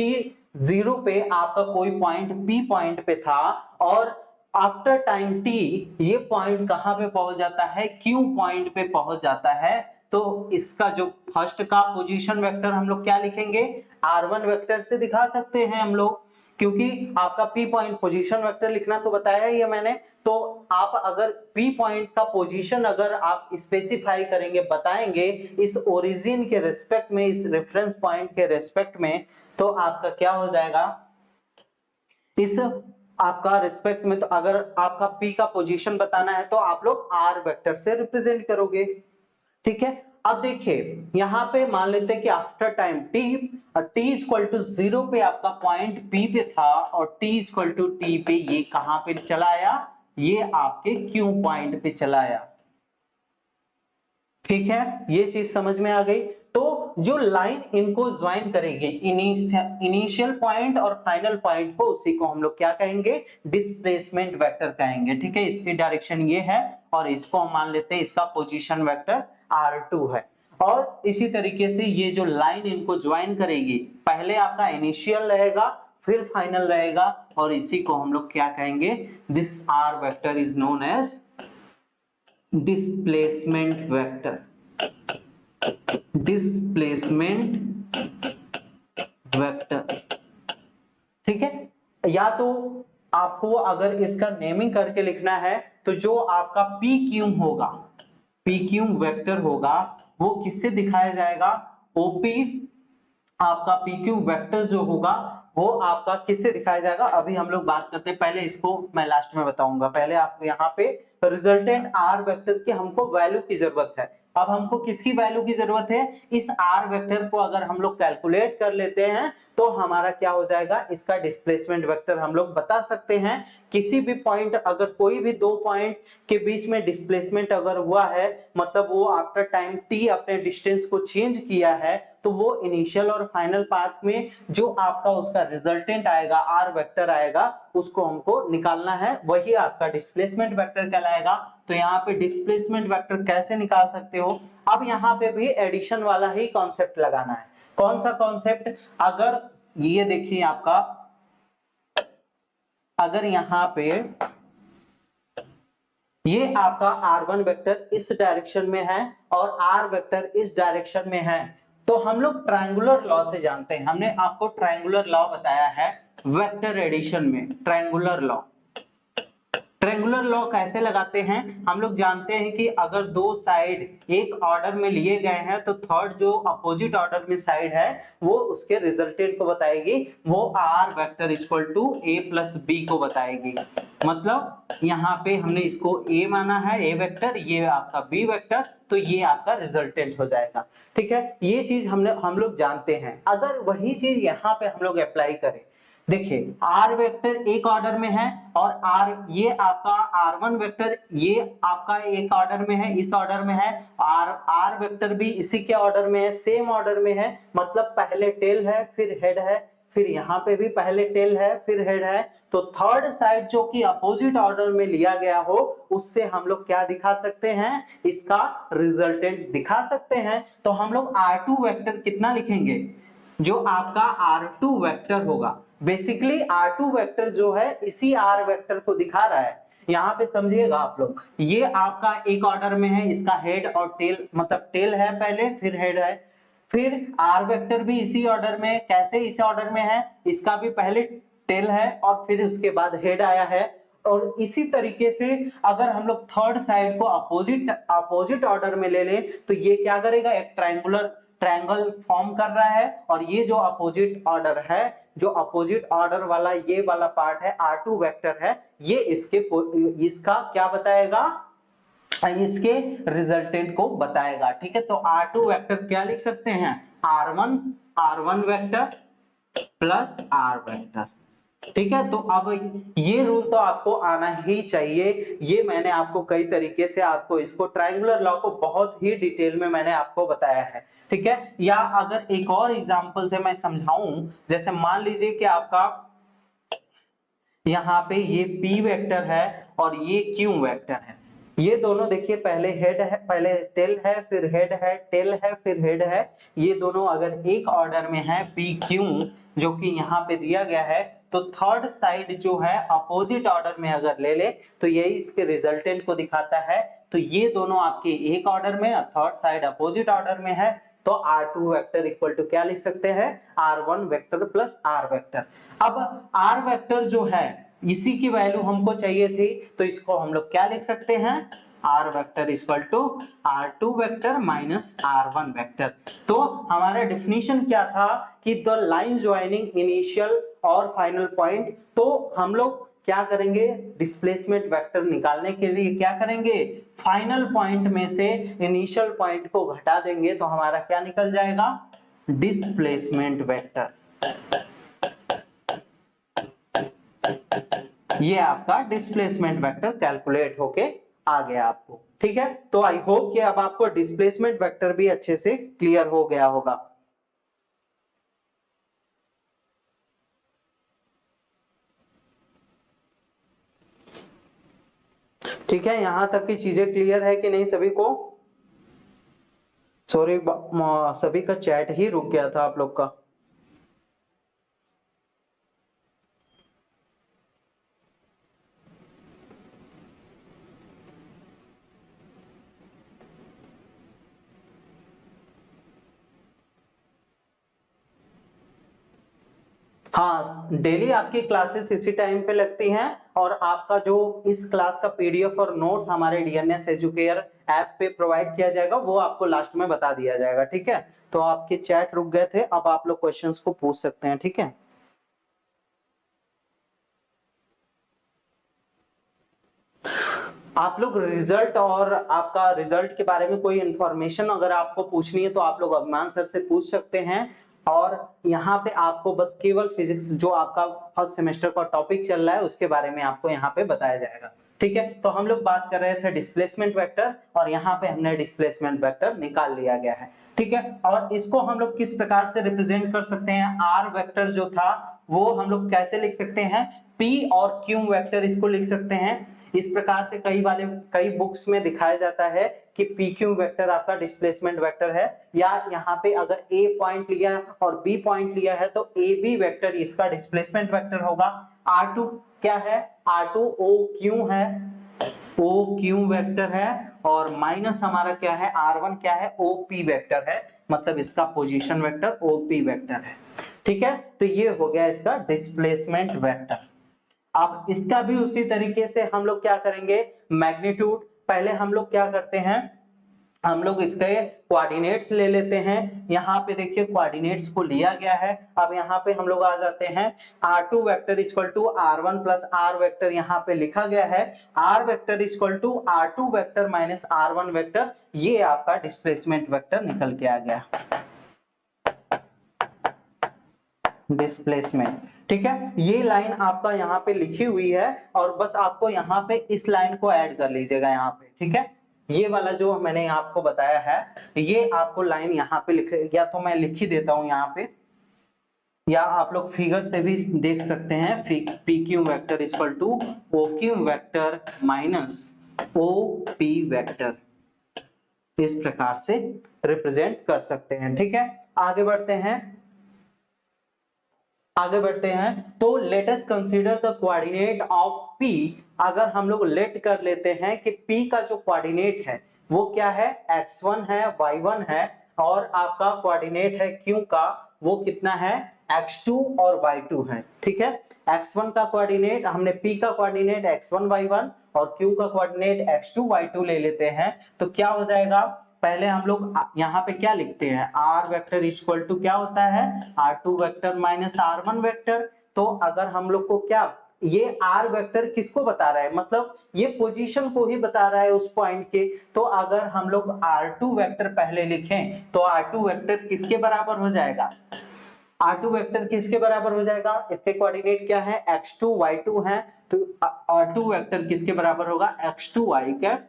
0 पे आपका कोई पॉइंट P पॉइंट पे था और आफ्टर टाइम T ये पॉइंट कहां पे पहुंच जाता है, Q पॉइंट पे पहुंच जाता है। तो इसका जो फर्स्ट का पोजीशन वेक्टर हम लोग क्या लिखेंगे, R1 वेक्टर से दिखा सकते हैं हम लोग, क्योंकि आपका P पॉइंट पोजीशन वेक्टर लिखना तो बताया ही है मैंने। तो आप अगर P पॉइंट का पोजीशन अगर आप स्पेसिफाई करेंगे, बताएंगे इस ओरिजिन के रेस्पेक्ट में, इस रेफरेंस पॉइंट के रेस्पेक्ट में, तो आपका क्या हो जाएगा, इस आपका रेस्पेक्ट में, तो अगर आपका P का पोजीशन बताना है तो आप लोग R वेक्टर से रिप्रेजेंट करोगे, ठीक है। अब देखिए यहां पे मान लेते हैं कि after time t equal to 0 पे आपका पॉइंट P पे था और t इक्वल टू T पे ये कहां पे चला आया, ये आपके Q पॉइंट पे चला आया, ठीक है। ये चीज समझ में आ गई। तो जो लाइन इनको ज्वाइन करेगी, इनिशियल पॉइंट और फाइनल पॉइंट को, उसी को हम लोग क्या कहेंगे, डिस्प्लेसमेंट वेक्टर कहेंगे, ठीक है। इसकी डायरेक्शन ये है और इसको हम मान लेते हैं इसका पोजीशन वेक्टर R2 है। और इसी तरीके से ये जो लाइन इनको ज्वाइन करेगी, पहले आपका इनिशियल रहेगा फिर फाइनल रहेगा, और इसी को हम लोग क्या कहेंगे, this R vector is known as displacement vector, displacement vector, ठीक है। या तो आपको अगर इसका नेमिंग करके लिखना है तो जो आपका पी क्यू होगा, पी क्यू वेक्टर होगा, वो किससे दिखाया जाएगा, ओपी आपका पी क्यू वेक्टर जो होगा वो आपका किससे दिखाया जाएगा, अभी हम लोग बात करते हैं, पहले इसको मैं लास्ट में बताऊंगा। पहले आपको यहाँ पे रिजल्टेंट आर वेक्टर की हमको वैल्यू की जरूरत है। अब हमको किसकी वैल्यू की जरूरत है, इस आर वेक्टर को अगर हम लोग कैलकुलेट कर लेते हैं तो हमारा क्या हो जाएगा, इसका डिस्प्लेसमेंट वेक्टर हम लोग बता सकते हैं। किसी भी पॉइंट, अगर कोई भी दो पॉइंट के बीच में डिस्प्लेसमेंट अगर हुआ है, मतलब वो आफ्टर टाइम टी अपने डिस्टेंस को चेंज किया है, तो वो इनिशियल और फाइनल पाथ में जो आपका उसका रिजल्टेंट आएगा, आर वेक्टर आएगा, उसको हमको निकालना है, वही आपका डिस्प्लेसमेंट वेक्टर कहलाएगा। तो यहाँ पे डिस्प्लेसमेंट वेक्टर कैसे निकाल सकते हो, अब यहाँ पे भी एडिशन वाला ही कॉन्सेप्ट लगाना है। कौन सा कॉन्सेप्ट, अगर ये देखिए आपका, अगर यहाँ पे ये आपका R1 वेक्टर इस डायरेक्शन में है और R वेक्टर इस डायरेक्शन में है, तो हम लोग ट्रायंगुलर लॉ से जानते हैं, हमने आपको ट्रायंगुलर लॉ बताया है वेक्टर एडिशन में, ट्रायंगुलर लॉ, ट्रायंगुलर लॉ कैसे लगाते हैं? हम लोग जानते हैं कि अगर दो साइड एक ऑर्डर में लिए गए हैं तो थर्ड जो अपोजिट ऑर्डर में साइड है वो उसके रिजल्टेंट को बताएगी, वो R vector equal to A plus B को बताएगी। मतलब यहाँ पे हमने इसको ए माना है, ए वेक्टर, ये आपका बी वेक्टर, तो ये आपका रिजल्टेंट हो जाएगा। ठीक है, ये चीज हम लोग जानते हैं। अगर वही चीज यहाँ पे हम लोग अप्लाई करें, देखिए आर वेक्टर एक ऑर्डर में है और आर ये आपका R1 वेक्टर ये आपका एक ऑर्डर में है, इस ऑर्डर में है, आर वेक्टर भी इसी के ऑर्डर में है, सेम ऑर्डर में है, मतलब पहले टेल है फिर हेड है, फिर यहाँ पे भी पहले टेल है फिर हेड है, तो थर्ड साइड जो कि अपोजिट ऑर्डर में लिया गया हो उससे हम लोग क्या दिखा सकते हैं? इसका रिजल्टेंट दिखा सकते हैं। तो हम लोग R2 वेक्टर कितना लिखेंगे? जो आपका R2 वेक्टर होगा, बेसिकली R2 वेक्टर जो है इसी R वेक्टर को दिखा रहा है। यहाँ पे समझिएगा आप लोग, ये आपका एक ऑर्डर में है, इसका हेड और टेल, मतलब टेल है पहले फिर हेड है, फिर R वेक्टर भी इसी ऑर्डर में, कैसे इस ऑर्डर में है, इसका भी पहले टेल है और फिर उसके बाद हेड आया है। और इसी तरीके से अगर हम लोग थर्ड साइड को अपोजिट ऑर्डर में ले लें तो ये क्या करेगा? एक ट्रायंगल फॉर्म कर रहा है, और ये जो अपोजिट ऑर्डर है, जो अपोजिट ऑर्डर वाला ये वाला पार्ट है R2 वेक्टर है, ये इसका क्या बताएगा? इसके रिजल्टेंट को बताएगा। ठीक है, तो R2 वेक्टर क्या लिख सकते हैं? R1 vector plus R vector. ठीक है, तो अब ये रूल तो आपको आना ही चाहिए। ये मैंने आपको कई तरीके से आपको इसको ट्रायंगुलर लॉ को बहुत ही डिटेल में मैंने आपको बताया है। ठीक है, या अगर एक और एग्जांपल से मैं समझाऊं, जैसे मान लीजिए कि आपका यहाँ पे ये P वेक्टर है और ये Q वेक्टर है, ये दोनों देखिए पहले हेड है, पहले टेल है फिर हेड है, टेल है फिर हेड है, ये दोनों अगर एक ऑर्डर में है PQ जो कि यहाँ पे दिया गया है, तो थर्ड साइड जो है अपोजिट ऑर्डर में अगर ले ले तो यही इसके रिजल्टेंट को दिखाता है। तो ये दोनों आपके एक ऑर्डर में, थर्ड साइड अपोजिट ऑर्डर में है, तो R2 वेक्टर इक्वल टू क्या लिख सकते हैं? R1 vector plus R vector. अब R वेक्टर जो है इसी की वैल्यू हमको चाहिए थी, तो इसको हम लोग क्या लिख सकते हैं? R vector equal to R2 vector minus R1 vector. तो हमारा डेफिनेशन क्या था कि द लाइन ज्वाइनिंग इनिशियल और फाइनल पॉइंट, तो हम लोग क्या करेंगे? डिस्प्लेसमेंट वेक्टर निकालने के लिए क्या करेंगे? फाइनल पॉइंट में से इनिशियल पॉइंट को घटा देंगे तो हमारा क्या निकल जाएगा? Displacement vector. ये आपका डिस्प्लेसमेंट वेक्टर कैलकुलेट होके आ गया आपको। ठीक है, तो आई होप कि अब आपको डिस्प्लेसमेंट वेक्टर भी अच्छे से क्लियर हो गया होगा। ठीक है, यहां तक की चीजें क्लियर है कि नहीं सभी को? सॉरी, सभी का चैट ही रुक गया था आप लोग का। हाँ, डेली आपकी क्लासेस इसी टाइम पे लगती हैं और आपका जो इस क्लास का पीडीएफ और नोट्स हमारे डीएनएस एजुकेयर ऐप पे प्रोवाइड किया जाएगा, वो आपको लास्ट में बता दिया जाएगा। ठीक है, तो आपके चैट रुक गए थे, अब आप लोग क्वेश्चंस को पूछ सकते हैं। ठीक है, आप लोग रिजल्ट और आपका रिजल्ट के बारे में कोई इंफॉर्मेशन अगर आपको पूछनी है तो आप लोग अभिमान सर से पूछ सकते हैं। और यहाँ पे आपको बस केवल फिजिक्स जो आपका फर्स्ट सेमेस्टर का टॉपिक चल रहा है उसके बारे में आपको यहाँ पे बताया जाएगा। ठीक है, तो हम लोग बात कर रहे थे डिस्प्लेसमेंट वेक्टर और यहाँ पे हमने डिस्प्लेसमेंट वेक्टर निकाल लिया गया है। ठीक है, और इसको हम लोग किस प्रकार से रिप्रेजेंट कर सकते हैं? आर वेक्टर जो था वो हम लोग कैसे लिख सकते हैं? P और Q वेक्टर इसको लिख सकते हैं इस प्रकार से। कई बुक्स में दिखाया जाता है कि PQ वेक्टर आपका डिस्प्लेसमेंट वेक्टर है, या यहाँ पे अगर A पॉइंट लिया और B पॉइंट लिया है तो AB वेक्टर इसका डिस्प्लेसमेंट वेक्टर होगा। R2 क्या है? R2 OQ है, OQ वेक्टर है, और माइनस हमारा क्या है? R1 क्या है? OP वेक्टर है, मतलब इसका पोजीशन वेक्टर OP वेक्टर है। ठीक है, तो ये हो गया इसका डिस्प्लेसमेंट वेक्टर। अब इसका भी उसी तरीके से हम लोग क्या करेंगे, मैग्नीट्यूड पहले हम लोग क्या करते हैं, हम लोग इसके कोऑर्डिनेट्स ले लेते हैं। यहाँ पे देखिए कोऑर्डिनेट्स को लिया गया है। अब यहाँ पे हम लोग आ जाते हैं, r2 vector equal to r1 plus r vector यहाँ पे लिखा गया है, r vector equal to r2 vector minus r1 vector, ये आपका डिस्प्लेसमेंट वेक्टर निकल के आ गया, डिस्प्लेसमेंट। ठीक है, ये लाइन आपका यहाँ पे लिखी हुई है और बस आपको यहाँ पे इस लाइन को ऐड कर लीजिएगा यहाँ पे। ठीक है, ये वाला जो मैंने आपको बताया है, ये आपको लाइन यहाँ पे लिख, या तो मैं लिख ही देता हूँ यहाँ पे, या आप लोग फिगर से भी देख सकते हैं, P Q vector equal to O Q vector minus O P vector, इस प्रकार से रिप्रेजेंट कर सकते हैं। ठीक है, आगे बढ़ते हैं, तो let us consider the coordinate of P। अगर हम लोग लेट कर लेते हैं कि P का जो कोऑर्डिनेट है वो क्या है, x1 है, y1 है, और आपका कोऑर्डिनेट है Q का वो कितना है, x2 और y2 है। ठीक है, x1 का कोऑर्डिनेट, हमने P का कोऑर्डिनेट x1 y1 और Q का कोऑर्डिनेट x2 y2 ले लेते हैं, तो क्या हो जाएगा, पहले हम लोग यहाँ पे क्या लिखते हैं, r वेक्टर इक्वल टू क्या होता है, r2 vector minus r1 vector. तो अगर हम लोग को क्या, ये r वेक्टर किसको बता रहा है, मतलब ये पोजीशन को ही बता रहा है उस पॉइंट के। तो अगर हम लोग r2 वेक्टर पहले लिखें तो r2 वेक्टर किसके बराबर हो जाएगा, r2 वेक्टर किसके बराबर हो जाएगा, इसके कोऑर्डिनेट क्या है, x2 y2 है, तो r2 वेक्टर किसके बराबर होगा, x2 y कैप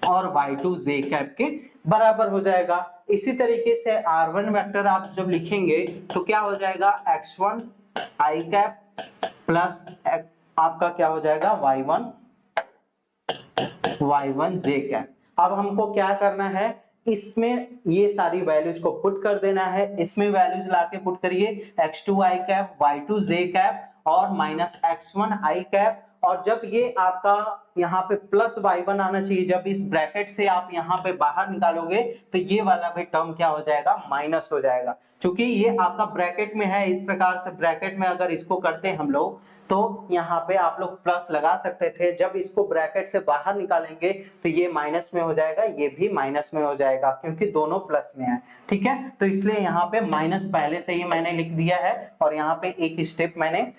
और y2 j कैप के बराबर हो जाएगा। इसी तरीके से r1 वेक्टर आप जब लिखेंगे तो क्या हो जाएगा, x1 i कैप प्लस आपका क्या हो जाएगा, y1 j कैप। अब हमको क्या करना है, इसमें ये सारी वैल्यूज को पुट कर देना है, इसमें वैल्यूज लाके पुट करिए, x2 i cap, y2 j cap और माइनस x1 i कैप, और जब ये आपका यहाँ पे प्लस y1 आना चाहिए, जब इस ब्रैकेट से आप यहाँ पे बाहर निकालोगे तो ये वाला भी टर्म क्या हो जाएगा, माइनस हो जाएगा। क्योंकि ये आपका ब्रैकेट में है, इस प्रकार से ब्रैकेट में अगर इसको करते हैं हम लोग तो यहाँ पे आप लोग प्लस लगा सकते थे, जब इसको ब्रैकेट से बाहर निकालेंगे तो ये माइनस में हो जाएगा, ये भी माइनस में हो जाएगा, क्योंकि दोनों प्लस में है। ठीक है, तो इसलिए यहाँ पे माइनस पहले से ही मैंने लिख दिया है और यहाँ पे एक स्टेप मैंने,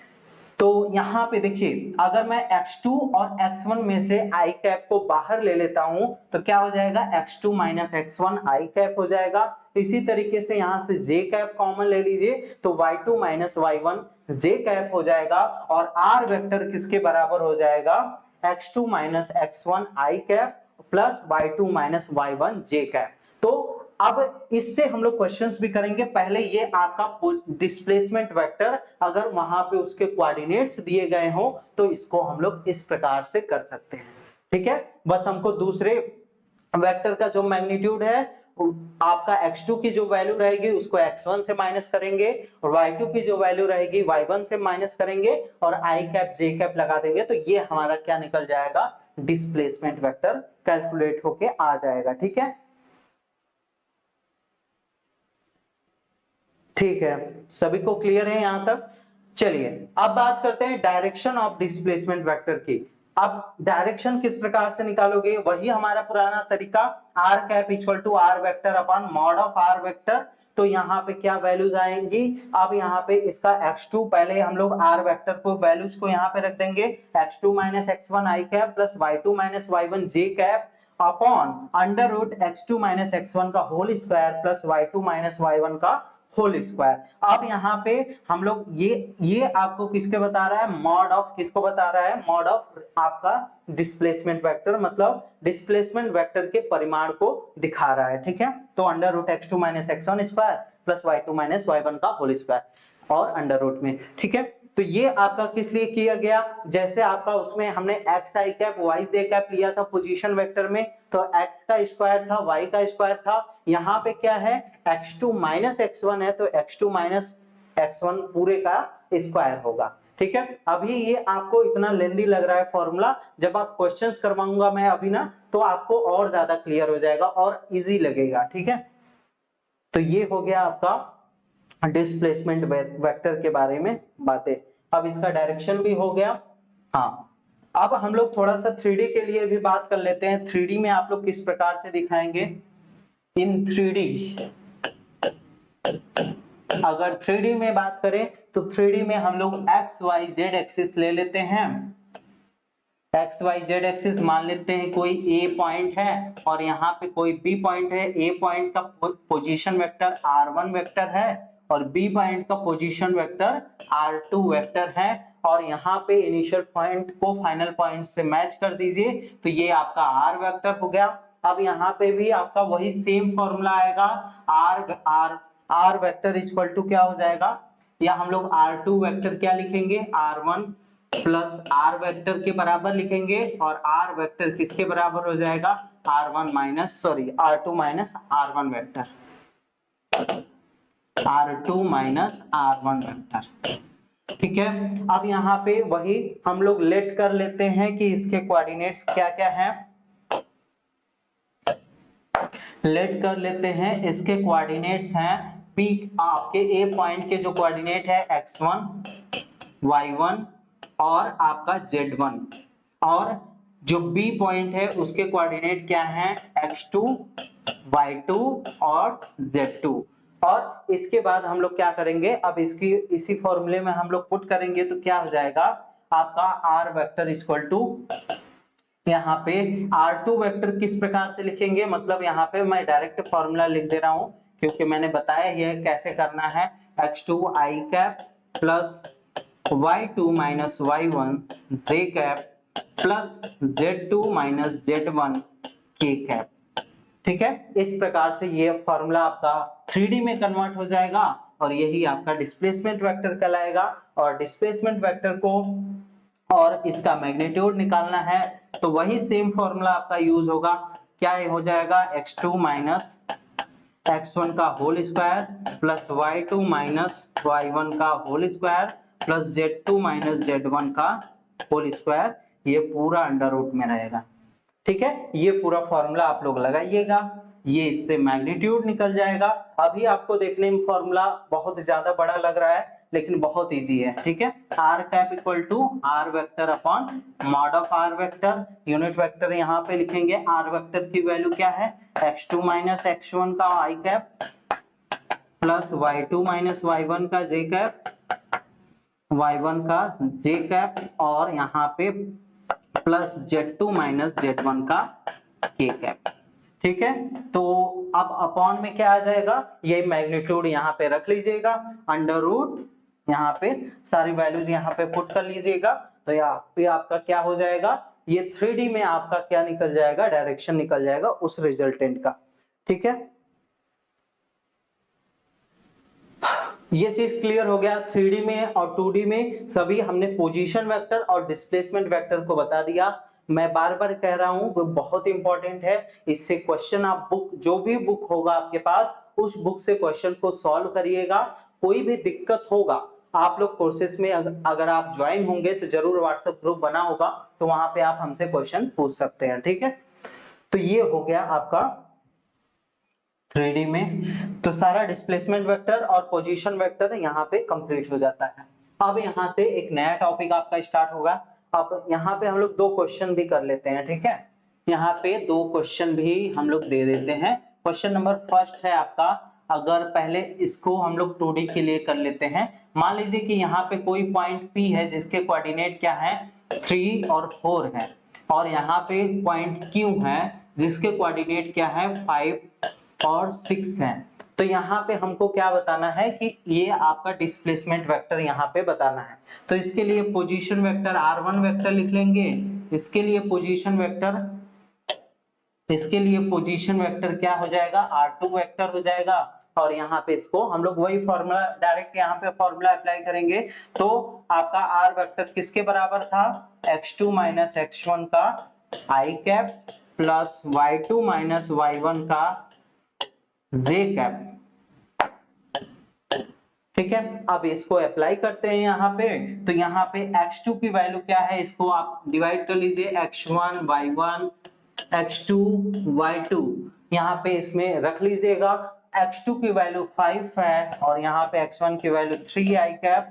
तो यहाँ पे देखिए अगर मैं x2 और x1 में से i कैप को बाहर ले लेता हूं तो क्या हो जाएगा, x2 minus x1 i cap हो जाएगा। इसी तरीके से यहाँ से j कैप कॉमन ले लीजिए तो y2 minus y1 j cap हो जाएगा, और r वेक्टर किसके बराबर हो जाएगा, x2 minus x1 i cap plus y2 minus y1 j cap. तो अब इससे हम लोग क्वेश्चंस भी करेंगे। पहले ये आपका डिस्प्लेसमेंट वेक्टर, अगर वहां पे उसके कोऑर्डिनेट्स दिए गए हो तो इसको हम लोग इस प्रकार से कर सकते हैं। ठीक है, बस हमको दूसरे वेक्टर का जो मैग्नीट्यूड है आपका x2 की जो वैल्यू रहेगी उसको x1 से माइनस करेंगे, और y2 की जो वैल्यू रहेगी y1 से माइनस करेंगे, और i कैप j कैप लगा देंगे, तो ये हमारा क्या निकल जाएगा, डिस्प्लेसमेंट वेक्टर कैलकुलेट होके आ जाएगा। ठीक है, ठीक है, सभी को क्लियर है यहां तक। चलिए अब बात करते हैं डायरेक्शन ऑफ डिस्प्लेसमेंट वेक्टर की। अब डायरेक्शन किस प्रकार से निकालोगे, वही हमारा पुराना तरीका, r cap equal to r vector upon mod of r vector. तो यहाँ पे क्या वैल्यूज आएंगी, अब यहाँ पे इसका x2, पहले हम लोग r वेक्टर को वैल्यूज को यहाँ पे रख देंगे, x2 minus x1 i cap plus y2 minus y1 j cap upon under root x2 minus x1 का whole square plus y2 minus y1 का होल स्क्वायर। अब यहाँ पे हम लोग ये आपको किसके बता रहा है, मॉड ऑफ किसको बता रहा है, मॉड ऑफ आपका डिस्प्लेसमेंट वेक्टर, मतलब डिस्प्लेसमेंट वेक्टर के परिमाण को दिखा रहा है। ठीक है, तो under root x2 minus x1 square plus y2 minus y1 का होल स्क्वायर और अंडर रूट में। ठीक है, तो ये आपका किस लिए किया गया, जैसे आपका उसमें हमने x i cap y j cap लिया था पोजीशन वेक्टर में, तो x का स्क्वायर था, y का स्क्वायर था, यहाँ पे क्या है x2 माइनस x1 है, तो x2 माइनस x1 पूरे का स्क्वायर होगा। ठीक है, अभी ये आपको इतना लेंदी लग रहा है फॉर्मूला, जब आप क्वेश्चंस करवाऊंगा मैं अभी ना तो आपको और ज्यादा क्लियर हो जाएगा और इजी लगेगा। ठीक है, तो ये हो गया आपका डिस्प्लेसमेंट वेक्टर के बारे में बातें। अब इसका डायरेक्शन भी हो गया। हाँ, अब हम लोग थोड़ा सा 3D के लिए भी बात कर लेते हैं। 3D में आप लोग किस प्रकार से दिखाएंगे? इन 3D, अगर 3D में बात करें तो 3D में हम लोग एक्स वाई जेड एक्सिस ले लेते हैं। एक्स वाई जेड एक्सिस मान लेते हैं कोई ए पॉइंट है और यहाँ पे कोई बी पॉइंट है। ए पॉइंट का पोजीशन वेक्टर r1 वेक्टर है और बी पॉइंट का पोजीशन वेक्टर r2 वेक्टर है, और यहाँ पे इनिशियल पॉइंट को फाइनल पॉइंट से मैच कर दीजिए तो ये आपका r वेक्टर हो गया। अब यहाँ पे भी आपका वही सेम फॉर्मूला आएगा, r वेक्टर इक्वल टू क्या हो जाएगा, या हम लोग r2 वेक्टर क्या लिखेंगे, r1 प्लस r वेक्टर के बराबर लिखेंगे, और r वेक्टर किसके बराबर हो जाएगा, r2 minus r1 vector, r2 minus r1 vector. ठीक है, अब यहाँ पे वही हम लोग लेट कर लेते हैं कि इसके कोऑर्डिनेट्स क्या क्या हैं। लेट कर लेते हैं, इसके कोऑर्डिनेट्स हैं p, आपके ए पॉइंट के जो कोऑर्डिनेट है x1 y1 और आपका z1, और जो b पॉइंट है उसके कोऑर्डिनेट क्या हैं, x2 y2 और z2। और इसके बाद हम लोग क्या करेंगे, अब इसकी इसी फॉर्मूले में हम लोग पुट करेंगे तो क्या हो जाएगा आपका r वेक्टर इक्वल टू, यहाँ पे r2 वेक्टर किस प्रकार से लिखेंगे, मतलब यहाँ पे मैं डायरेक्ट फॉर्मूला लिख दे रहा हूँ क्योंकि मैंने बताया ही है कैसे करना है। x2 i cap plus y2 minus y1 j cap plus z2 minus z1 k cap. ठीक है, इस प्रकार से ये फॉर्मूला आपका 3D में कन्वर्ट हो जाएगा और यही आपका डिस्प्लेसमेंट वेक्टर कहलाएगा। और डिस्प्लेसमेंट वेक्टर को और इसका मैग्नीट्यूड निकालना है तो वही सेम फॉर्मूला आपका यूज होगा। क्या हो जाएगा, x2 माइनस x1 का whole square plus y2 minus y1 का whole square plus z2 minus z1 का होल स्क्वायर, ये पूरा अंडर रूट में रहेगा। ठीक है, ये पूरा फॉर्मूला आप लोग लगाइएगा, ये इससे मैग्नीट्यूड निकल जाएगा। अभी आपको देखने में फॉर्मूला बहुत ज्यादा बड़ा लग रहा है लेकिन बहुत इजी है। ठीक है, r cap equal to r vector upon mod of r vector, unit vector यहाँ पे लिखेंगे। r वेक्टर की वैल्यू क्या है, x2 माइनस x1 का i cap plus y2 minus y1 का j कैप, y1 का j कैप और यहाँ पे प्लस z2 माइनस z1 का k कैप। ठीक है, तो अब अपॉन में क्या आ जाएगा, ये मैग्नीट्यूड यहाँ पे रख लीजिएगा, अंडर रूट यहाँ पे सारी वैल्यूज यहाँ पे पुट कर लीजिएगा तो यहाँ पे आपका क्या हो जाएगा, ये 3D में आपका क्या निकल जाएगा, डायरेक्शन निकल जाएगा उस रिजल्टेंट का। ठीक है, ये चीज क्लियर हो गया। 3D में और 2D में सभी हमने पोजीशन वेक्टर और डिस्प्लेसमेंट वेक्टर को बता दिया। मैं बार बार कह रहा हूं वो बहुत इंपॉर्टेंट है, इससे क्वेश्चन आप बुक जो भी बुक होगा आपके पास उस बुक से क्वेश्चन को सॉल्व करिएगा। कोई भी दिक्कत होगा आप लोग कोर्सेज में अगर आप ज्वाइन होंगे तो जरूर व्हाट्सएप ग्रुप बना होगा तो वहां पे आप हमसे क्वेश्चन पूछ सकते हैं। ठीक है, तो ये हो गया आपका 3D में, तो सारा डिस्प्लेसमेंट वेक्टर और पोजीशन वेक्टर यहाँ पे कंप्लीट हो जाता है। अब यहाँ से एक नया टॉपिक आपका स्टार्ट होगा। अब यहाँ पे हम लोग दो क्वेश्चन भी कर लेते हैं। ठीक है, यहाँ पे दो क्वेश्चन भी हम लोग दे देते हैं। क्वेश्चन नंबर फर्स्ट है आपका, अगर पहले इसको हम लोग 2D के लिए कर लेते हैं। मान लीजिए कि यहाँ पे कोई पॉइंट P है जिसके कोऑर्डिनेट क्या है, 3 और 4 है, और यहाँ पे पॉइंट Q है जिसके कोऑर्डिनेट क्या है, 5 और 6 है। तो यहाँ पे हमको क्या बताना है कि ये आपका डिस्प्लेसमेंट वेक्टर यहाँ पे बताना है। तो इसके लिए पोजीशन वेक्टर r1 वेक्टर लिख लेंगे, इसके लिए पोजीशन वेक्टर क्या हो जाएगा, r2 वेक्टर हो जाएगा, और यहाँ पे इसको हम लोग वही फॉर्मूला डायरेक्ट यहाँ पे फॉर्मूला अप्लाई करेंगे। तो आपका r वेक्टर किसके बराबर था, x2 माइनस x1 का i cap plus y2 minus y1 का j कैप। ठीक है, अब इसको अप्लाई करते हैं यहाँ पे। तो यहाँ पे x2 की वैल्यू क्या है, इसको आप डिवाइड कर लीजिए, x1 y1 x2 y2 यहाँ पे इसमें रख लीजिएगा। x2 की वैल्यू 5 है और यहाँ पे x1 की वैल्यू 3 i कैप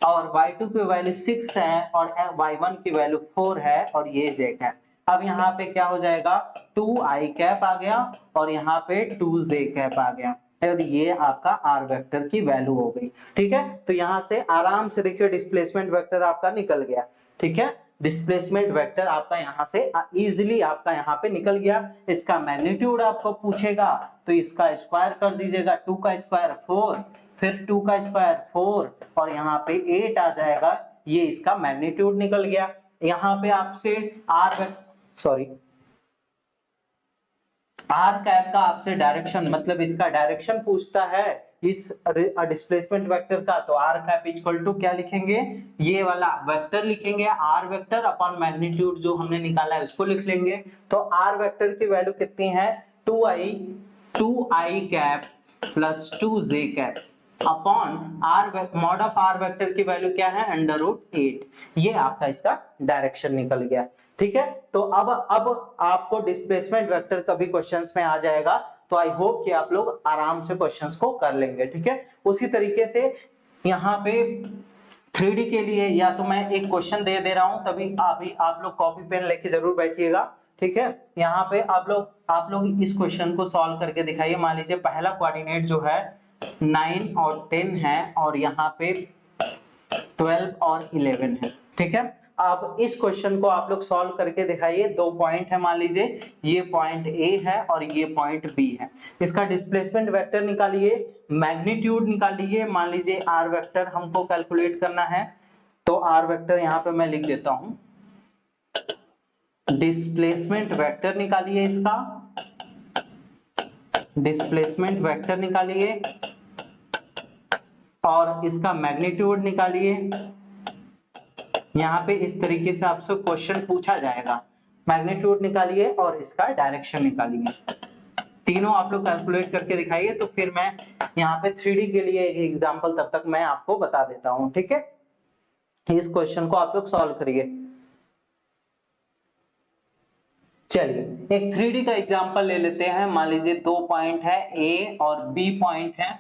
और y2 की वैल्यू 6 है और y1 की वैल्यू 4 है और ये z है। अब यहाँ पे क्या हो जाएगा, 2i कैप आ गया और यहाँ पे 2j कैप आ गया और ये आपका r वेक्टर की वैल्यू हो गई। ठीक है, तो यहाँ से आराम से देखिए डिस्प्लेसमेंट वेक्टर आपका निकल गया। ठीक है, डिस्प्लेसमेंट वेक्टर आपका यहाँ से इजीली आपका यहाँ पे निकल गया। इसका मैग्नीट्यूड आपको पूछेगा तो इसका स्क्वायर कर दीजिएगा, 2 का स्क्वायर 4, फिर 2 का स्क्वायर 4 और यहाँ पे 8 आ जाएगा, ये इसका मैग्नीट्यूड निकल गया। यहाँ पे आपसे आर कैप का आपसे डायरेक्शन मतलब इसका डायरेक्शन पूछता है इस डिस्प्लेसमेंट वेक्टर का, तो आर कैप इक्वल टू क्या लिखेंगे, ये वाला वेक्टर लिखेंगे, आर वेक्टर अपॉन मैग्नीट्यूड जो हमने निकाला है उसको लिख लेंगे। तो आर वेक्टर की वैल्यू कितनी है, 2i cap plus 2j cap upon R mod of R vector की वैल्यू क्या है, √8। ये आपका इसका डायरेक्शन निकल गया। ठीक है, तो अब आपको डिस्प्लेसमेंट वेक्टर कभी क्वेश्चंस में आ जाएगा, तो आई होप कि आप लोग आराम से क्वेश्चंस को कर लेंगे। ठीक है, उसी तरीके से यहाँ पे 3D के लिए या तो मैं एक क्वेश्चन दे रहा हूं, तभी अभी आप लोग कॉपी पेन लेके जरूर बैठिएगा। ठीक है, यहाँ पे आप लोग इस क्वेश्चन को सॉल्व करके दिखाइए। मान लीजिए पहला कोऑर्डिनेट जो है 9 और 10 है और यहाँ पे 12 और 11 है। ठीक है, अब इस क्वेश्चन को आप लोग सॉल्व करके दिखाइए। 2 पॉइंट है, मान लीजिए ये पॉइंट A है और ये पॉइंट B है। इसका डिस्प्लेसमेंट वेक्टर निकालिए, मैग्नीट्यूड निकालिए। मान लीजिए r वेक्टर हमको कैलकुलेट करना है, तो r वेक्टर यहाँ पे मैं लिख देता हूं, डिस्प्लेसमेंट वेक्टर निकालिए, इसका डिस्प्लेसमेंट वेक्टर निकालिए और इसका मैग्नीट्यूड निकालिए। यहाँ पे इस तरीके से आपसे क्वेश्चन पूछा जाएगा, मैग्नीट्यूड निकालिए और इसका डायरेक्शन निकालिए। तीनों आप लोग कैलकुलेट करके दिखाइए, तो फिर मैं यहाँ पे 3D के लिए एक एग्जांपल तब तक मैं आपको बता देता हूँ। ठीक है, इस क्वेश्चन को आप लोग सॉल्व करिए। चलिए एक 3D का एग्जांपल ले लेते हैं। मान लीजिए 2 पॉइंट है, A और B पॉइंट है,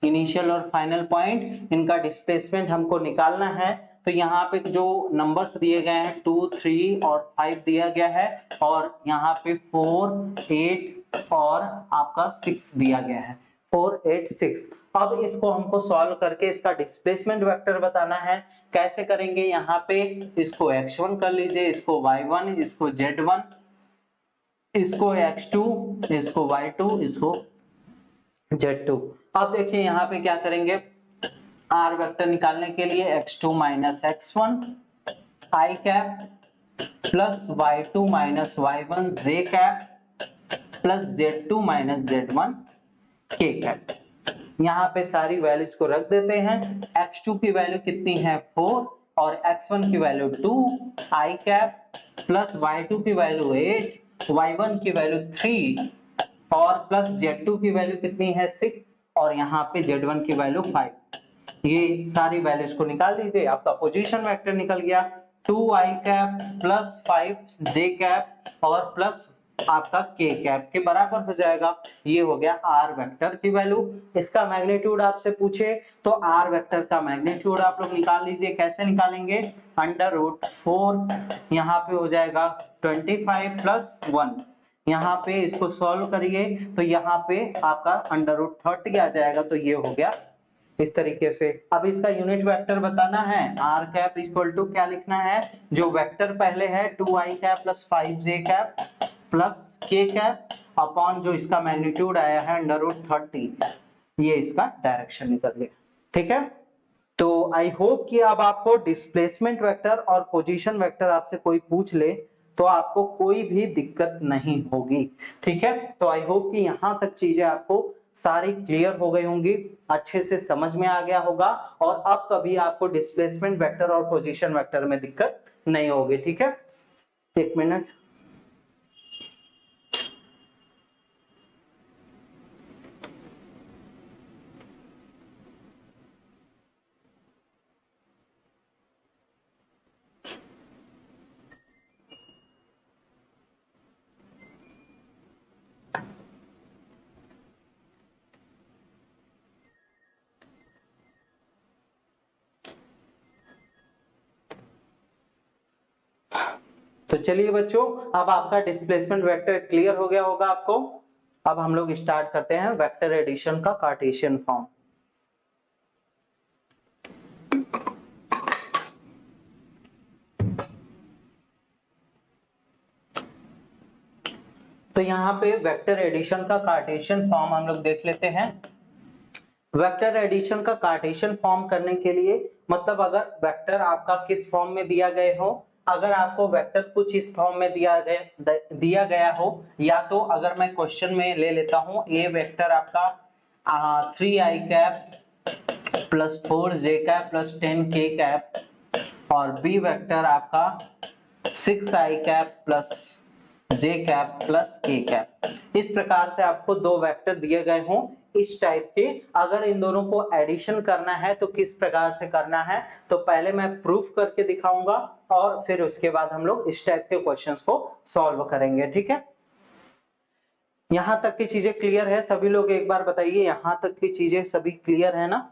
इनिशियल और फाइनल पॉइंट, इनका डिस्प्लेसमेंट हमको निकालना है। तो यहाँ पे जो नंबर्स दिए गए हैं 2, 3 और 5 दिया गया है और यहाँ पे 4, 8 और आपका 6 दिया गया है, 4, 8, 6। अब इसको हमको सॉल्व करके इसका डिस्प्लेसमेंट वेक्टर बताना है। कैसे करेंगे, यहाँ पे इसको x1 कर लीजिए, इसको y1, इसको z1, इसको x2, इसको y2, इसको z2। अब देखिए यहाँ पे क्या करेंगे, r वेक्टर निकालने के लिए x2 minus x1 i cap plus y2 minus y1 j cap plus z2 minus z1 k cap. यहाँ पे सारी वैल्यूज को रख देते हैं। x2 की वैल्यू कितनी है 4 और x1 की value 2 i cap plus y2 की वैल्यू 8, y1 की वैल्यू 3 और प्लस z2 की वैल्यू कितनी है 6 और यहाँ पे z1 की वैल्यू 5। ये सारी वैल्यूज को निकाल लीजिए, आपका पोजीशन वेक्टर निकल गया 2i cap plus 5j cap और प्लस आपका k कैप के बराबर हो जाएगा। ये हो गया r वेक्टर की वैल्यू। इसका मैग्नीट्यूड आपसे पूछे तो r वेक्टर का मैग्नीट्यूड आप लोग निकाल लीजिए। कैसे निकालेंगे, √4 यहाँ पे हो जाएगा 25 प्लस 1, यहाँ पे इसको सॉल्व करिए तो यहाँ पे आपका √30 आ जाएगा। तो ये हो गया इस तरीके से। अब इसका यूनिट वेक्टर बताना है, r कैप इक्वल टू क्या लिखना है, जो वेक्टर पहले है 2i cap plus 5j cap plus k cap upon जो इसका मैग्नीट्यूड आया है √30, ये इसका डायरेक्शन निकल गया। ठीक है, तो आई होप कि अब आपको डिस्प्लेसमेंट वेक्टर और पोजीशन वेक्टर आपसे कोई पूछ ले तो आपको कोई भी दिक्कत नहीं होगी। ठीक है, तो आई होप कि यहां तक चीजें आपको सारी क्लियर हो गई होंगी, अच्छे से समझ में आ गया होगा और अब कभी आपको डिस्प्लेसमेंट वेक्टर और पोजीशन वेक्टर में दिक्कत नहीं होगी। ठीक है, एक मिनट। तो चलिए बच्चों, अब आपका डिस्प्लेसमेंट वेक्टर क्लियर हो गया होगा आपको। अब हम लोग स्टार्ट करते हैं वेक्टर एडिशन का कार्टेशियन फॉर्म। तो यहाँ पे वेक्टर एडिशन का कार्टेशियन फॉर्म हम लोग देख लेते हैं। वेक्टर एडिशन का कार्टेशियन फॉर्म करने के लिए मतलब अगर वेक्टर आपका किस फॉर्म में दिया गए हो, अगर आपको वेक्टर कुछ इस फॉर्म में दिया गया हो, या तो अगर मैं क्वेश्चन में ले लेता हूं, ए वेक्टर आपका 3i cap plus 4j cap plus 10k cap और बी वेक्टर आपका 6i cap plus j cap plus k cap. इस प्रकार से आपको दो वेक्टर दिए गए हों इस टाइप के, अगर इन दोनों को एडिशन करना है तो किस प्रकार से करना है, तो पहले मैं प्रूफ करके दिखाऊंगा और फिर उसके बाद हम लोग इस टाइप के क्वेश्चंस को सॉल्व करेंगे। ठीक है, यहां तक की चीजें क्लियर है सभी लोग? एक बार बताइए, यहां तक की चीजें सभी क्लियर है ना?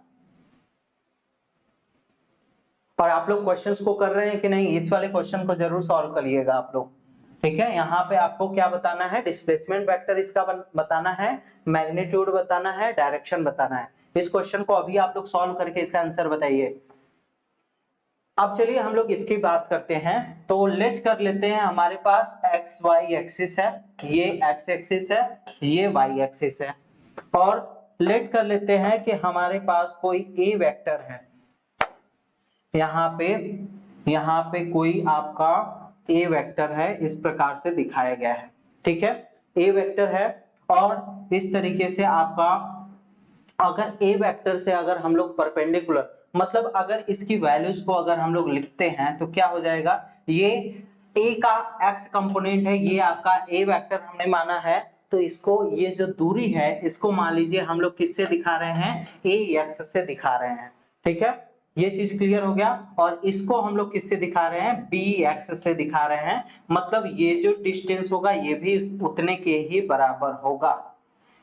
और आप लोग क्वेश्चंस को कर रहे हैं कि नहीं? इस वाले क्वेश्चन को जरूर सॉल्व करिएगा आप लोग। ठीक है, यहाँ पे आपको क्या बताना है? डिस्प्लेसमेंट वेक्टर इसका बताना है, मैग्नीट्यूड बताना है, डायरेक्शन बताना है। इस क्वेश्चन को अभी आप लोग सॉल्व करके इसका आंसर बताइए। अब चलिए हम लोग इसकी बात करते हैं। तो लेट कर लेते हैं, हमारे पास एक्स वाई एक्सिस है, ये एक्स एक्सिस है, ये वाई एक्सिस है, और लेट कर लेते हैं कि हमारे पास कोई ए वेक्टर है। यहाँ पे कोई आपका ए वेक्टर है, इस प्रकार से दिखाया गया है। ठीक है, ए वेक्टर है और इस तरीके से आपका, अगर ए वेक्टर से अगर हम लोग परपेंडिकुलर, मतलब अगर इसकी वैल्यूज को अगर हम लोग लिखते हैं तो क्या हो जाएगा, ये ए का एक्स कंपोनेंट है, ये आपका ए वेक्टर हमने माना है, तो इसको ये जो दूरी है इसको मान लीजिए हम लोग किससे दिखा रहे हैं? ए एक्स से दिखा रहे हैं। ठीक है, ये चीज क्लियर हो गया। और इसको हम लोग किससे दिखा रहे हैं? बी एक्स से दिखा रहे हैं, मतलब ये जो डिस्टेंस होगा ये भी उतने के ही बराबर होगा,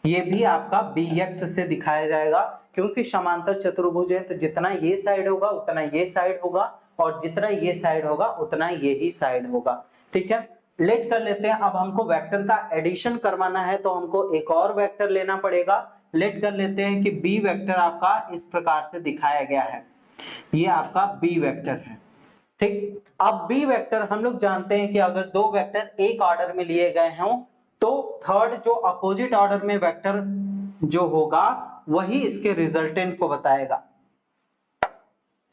ये भी आपका बी एक्स से दिखाया जाएगा, क्योंकि समांतर चतुर्भुज है तो जितना ये साइड होगा उतना ये साइड होगा, और जितना ये साइड होगा उतना ये ही साइड होगा। ठीक है, लेट कर लेते हैं। अब हमको वेक्टर का एडिशन करवाना है तो हमको एक और वेक्टर लेना पड़ेगा। लेट कर लेते हैं कि बी वेक्टर आपका इस प्रकार से दिखाया गया है, ये आपका बी वेक्टर है। ठीक, अब बी वेक्टर हम लोग जानते हैं कि अगर दो वेक्टर एक ऑर्डर में लिए गए हों तो थर्ड जो अपोजिट ऑर्डर में वेक्टर जो होगा वही इसके रिजल्टेंट को बताएगा।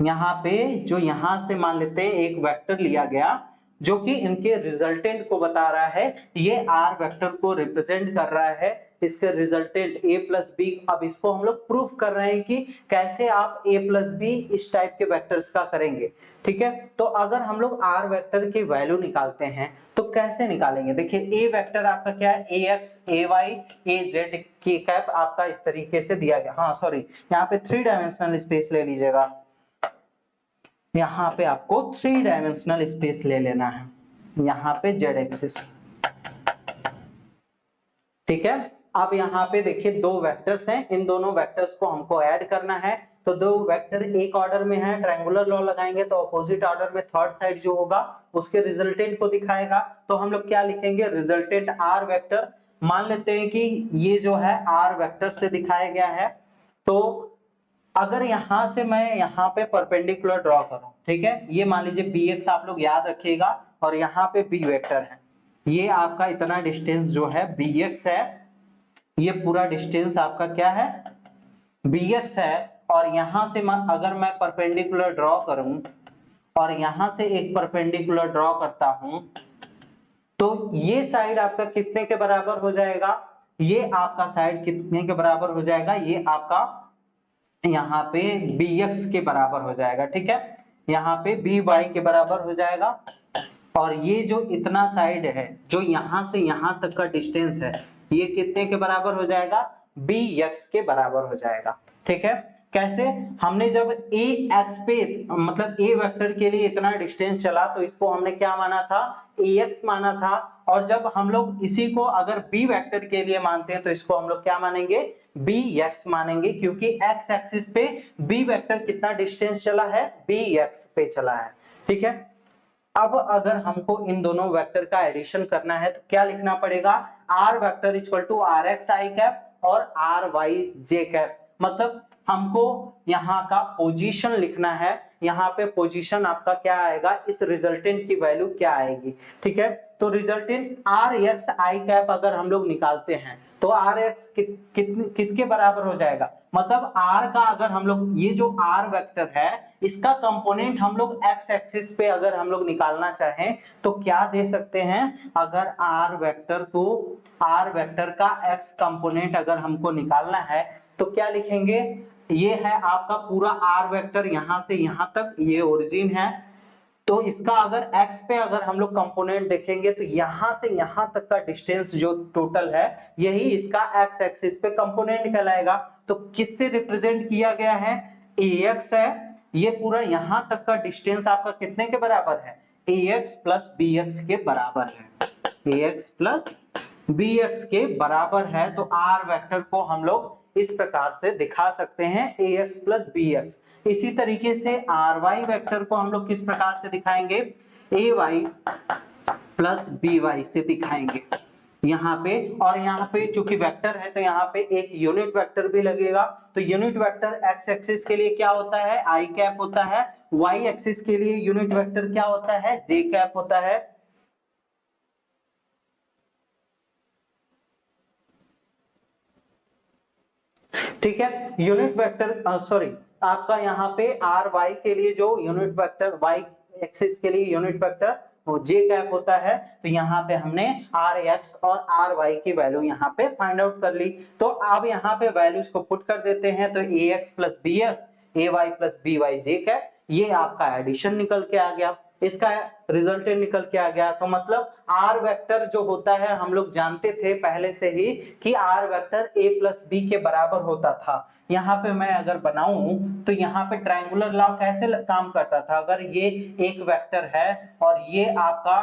यहाँ पे जो यहां से मान लेते हैं एक वेक्टर लिया गया जो कि इनके रिजल्टेंट को बता रहा है, ये आर वेक्टर को रिप्रेजेंट कर रहा है, इसके रिजल्टेंट a प्लस बी। अब इसको हम लोग प्रूफ कर रहे हैं कि कैसे आप a प्लस बी इस टाइप के वेक्टर्स का करेंगे। ठीक है, तो अगर हम लोग r वेक्टर की वैल्यू निकालते हैं तो कैसे निकालेंगे? देखिए, a वेक्टर आपका क्या है? ax ay az की कैप आपका इस तरीके से दिया गया। हाँ सॉरी, यहाँ पे 3 डायमेंशनल स्पेस ले लीजिएगा, यहाँ पे आपको 3 डायमेंशनल स्पेस ले लेना है, यहाँ पे z एक्सिस। ठीक है, अब यहाँ पे देखिए दो वेक्टर्स हैं, इन दोनों वेक्टर्स को हमको ऐड करना है। तो दो वेक्टर एक ऑर्डर में है, ट्रायंगुलर लॉ लगाएंगे तो अपोजिट ऑर्डर में थर्ड साइड जो होगा उसके रिजल्टेंट को दिखाएगा। तो हम लोग क्या लिखेंगे? Resultant R vector. मान लेते हैं कि ये जो है आर वेक्टर से दिखाया गया है, तो अगर यहां से मैं यहाँ पे परपेंडिकुलर ड्रॉ करूं, ठीक है, ये मान लीजिए बी एक्स आप लोग याद रखिएगा, और यहाँ पे बी वेक्टर है, ये आपका इतना डिस्टेंस जो है बी एक्स है, ये पूरा डिस्टेंस आपका क्या है? बी एक्स है। और यहां से अगर मैं परपेंडिकुलर ड्रॉ करूं और यहां से एक परपेंडिकुलर ड्रॉ करता हूं, तो ये साइड आपका कितने के बराबर हो जाएगा? ये आपका साइड कितने के बराबर हो जाएगा? ये आपका यहाँ पे bx के बराबर हो जाएगा। ठीक है, यहाँ पे by के बराबर हो जाएगा, और ये जो इतना साइड है जो यहाँ से यहाँ तक का डिस्टेंस है, ये कितने के बराबर हो जाएगा? bx के बराबर हो जाएगा। ठीक है, कैसे? हमने जब ax पे मतलब a वेक्टर के लिए इतना डिस्टेंस चला तो इसको हमने क्या माना था? ax माना था, और जब हम लोग इसी को अगर b वेक्टर के लिए मानते हैं तो इसको हम लोग क्या मानेंगे? bx मानेंगे, क्योंकि x एक्सिस पे b वेक्टर कितना डिस्टेंस चला है? bx पे चला है। ठीक है, अब अगर हमको इन दोनों वेक्टर का एडिशन करना है तो क्या लिखना पड़ेगा, R vector equal to R X I cap और आर वाई जे कैप। मतलब हमको यहाँ का पोजीशन लिखना है, यहाँ पे पोजीशन आपका क्या आएगा, इस रिजल्टेंट की वैल्यू क्या आएगी, ठीक है। तो resultant R X I cap अगर हम लोग निकालते हैं तो आर एक्स किसके बराबर हो जाएगा, मतलब आर का अगर हम लोग ये जो आर वेक्टर है इसका कंपोनेंट हम लोग एक्स एक्सिस पे अगर हम लोग निकालना चाहें तो क्या दे सकते हैं, अगर आर वेक्टर का एक्स कंपोनेंट अगर हमको निकालना है तो क्या लिखेंगे, ये है आपका पूरा आर वेक्टर यहां से यहां तक, ये ओरिजिन है। तो इसका अगर x पे अगर हम लोग कंपोनेंट देखेंगे तो यहां से यहां तक का डिस्टेंस जो टोटल है यही इसका x एक्सिस पे कंपोनेंट कहलाएगा। तो किससे रिप्रेजेंट किया गया है, ax है, ये पूरा यहां तक का डिस्टेंस आपका कितने के बराबर है, ax प्लस bx के बराबर है, ax प्लस bx के बराबर है। तो r वेक्टर को हम लोग इस प्रकार से दिखा सकते हैं ax प्लस bx। इसी तरीके से ry वेक्टर को हम लोग किस प्रकार से दिखाएंगे, ay प्लस by से दिखाएंगे यहाँ पे। और यहाँ पे चूंकि वेक्टर है तो यहाँ पे एक यूनिट वेक्टर भी लगेगा। तो यूनिट वेक्टर x एक्सिस के लिए क्या होता है, i कैप होता है, y एक्सिस के लिए यूनिट वेक्टर क्या होता है, j कैप होता है। ठीक है, यूनिट वेक्टर सॉरी आपका यहाँ पे आर वाई के लिए जो यूनिट वेक्टर वाई एक्सिस के लिए यूनिट वेक्टर वो जे कैप होता है। तो यहाँ पे हमने आर एक्स और आर वाई की वैल्यू यहाँ पे फाइंड आउट कर ली। तो अब यहाँ पे वैल्यूज को पुट कर देते हैं, तो ए एक्स प्लस बी एक्स, ए Y plus B Y J cap, ये आपका एडिशन निकल के आ गया, इसका रिजल्टेंट निकल के आ गया। तो मतलब आर वेक्टर जो होता है हम लोग जानते थे पहले से ही कि R vector a plus B के बराबर होता था। यहाँ पे मैं अगर बनाऊं तो यहाँ पे ट्रायंगुलर लॉ कैसे काम करता था, अगर ये एक वेक्टर है और ये आपका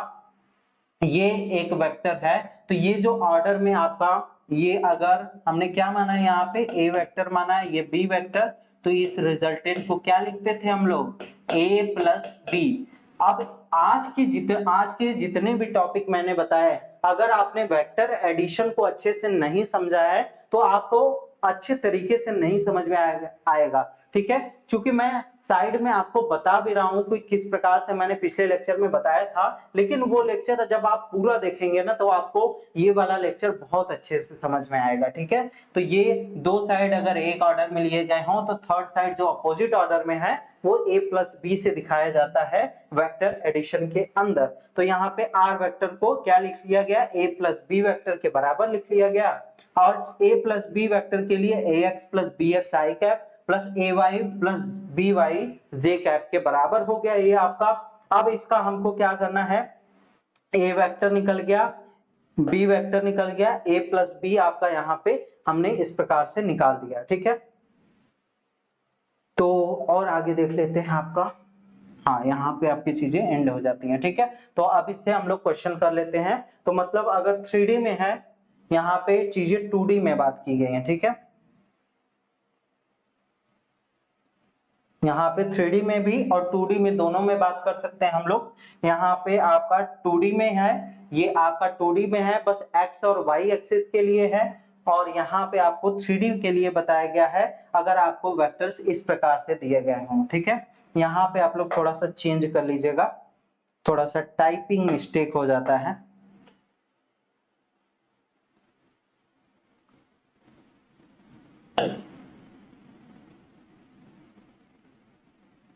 ये एक वेक्टर है तो ये जो ऑर्डर में आपका ये अगर हमने क्या माना है यहाँ पे a वेक्टर माना है, ये b वेक्टर, तो इस रिजल्टेंट को क्या लिखते थे हम लोग, a प्लस बी। अब आज के जितने भी टॉपिक मैंने बताए, अगर आपने वेक्टर एडिशन को अच्छे से नहीं समझा है तो आपको अच्छे तरीके से नहीं समझ में आएगा, ठीक है। क्योंकि मैं साइड में आपको बता भी रहा हूं कि किस प्रकार से मैंने पिछले लेक्चर में बताया था, लेकिन वो लेक्चर जब आप पूरा देखेंगे ना तो आपको ये वाला लेक्चर बहुत अच्छे से समझ में आएगा, ठीक है। तो ये दो साइड अगर एक ऑर्डर में लिए गए हों तो थर्ड साइड जो अपोजिट ऑर्डर में है वो a प्लस बी से दिखाया जाता है वेक्टर एडिशन के अंदर। तो यहाँ पे r वेक्टर को क्या लिख लिया गया, a प्लस बी वेक्टर के बराबर लिख लिया गया। और a प्लस बी वेक्टर के लिए ax plus bx I cap plus ay plus by j cap के बराबर हो गया ये आपका। अब इसका हमको क्या करना है, a वेक्टर निकल गया, b वेक्टर निकल गया, a प्लस बी आपका यहाँ पे हमने इस प्रकार से निकाल दिया, ठीक है। तो और आगे देख लेते हैं आपका, हाँ यहाँ पे आपकी चीजें एंड हो जाती हैं, ठीक है। तो अब इससे हम लोग क्वेश्चन कर लेते हैं। तो मतलब अगर 3D में है, यहाँ पे चीजें 2D में बात की गई हैं, ठीक है। यहाँ पे 3D में भी और 2D में दोनों में बात कर सकते हैं हम लोग। यहाँ पे आपका 2D में है, ये आपका 2D में है, बस x और y एक्सिस के लिए है। और यहाँ पे आपको 3D के लिए बताया गया है अगर आपको वेक्टर्स इस प्रकार से दिए गए हों, ठीक है। यहाँ पे आप लोग थोड़ा सा चेंज कर लीजिएगा, थोड़ा सा टाइपिंग मिस्टेक हो जाता है।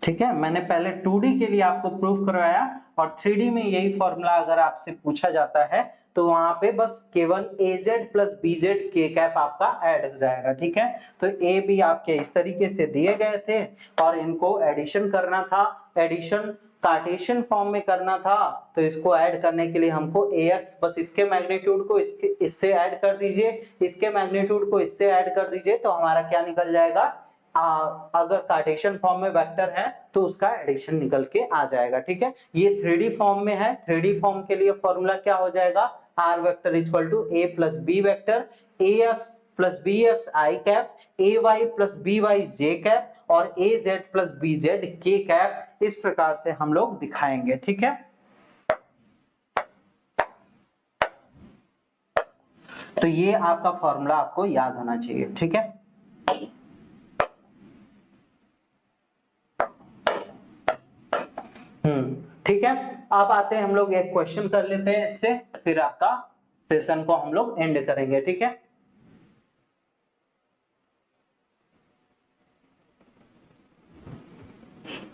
ठीक है, मैंने पहले 2D के लिए आपको प्रूफ करवाया और 3D में यही फॉर्मूला अगर आपसे पूछा जाता है तो वहां पे बस केवल az plus bz k cap आपका ऐड हो जाएगा, ठीक है। तो a b आपके इस तरीके से दिए गए थे और इनको एडिशन करना था, एडिशन कार्टेशियन फॉर्म में करना था। तो इसको ऐड करने के लिए हमको ax बस इसके मैग्नीट्यूड को इससे ऐड कर दीजिए, इसके मैग्नीट्यूड को इससे ऐड कर दीजिए, तो हमारा क्या निकल जाएगा, अगर कार्टेशियन फॉर्म में वेक्टर है तो उसका एडिशन निकल के आ जाएगा, ठीक है। ये 3D फॉर्म में है, 3D फॉर्म के लिए फॉर्मूला क्या हो जाएगा, r vector equal to a plus B vector, ax plus bx I cap, ay plus by j cap और az plus bz k cap, इस प्रकार से हम लोग दिखाएंगे, ठीक है। तो ये आपका फॉर्मूला आपको याद होना चाहिए, ठीक है। ठीक है। अब आते हैं हम लोग एक क्वेश्चन कर लेते हैं इससे, फिर आपका सेशन को हम लोग एंड करेंगे, ठीक है।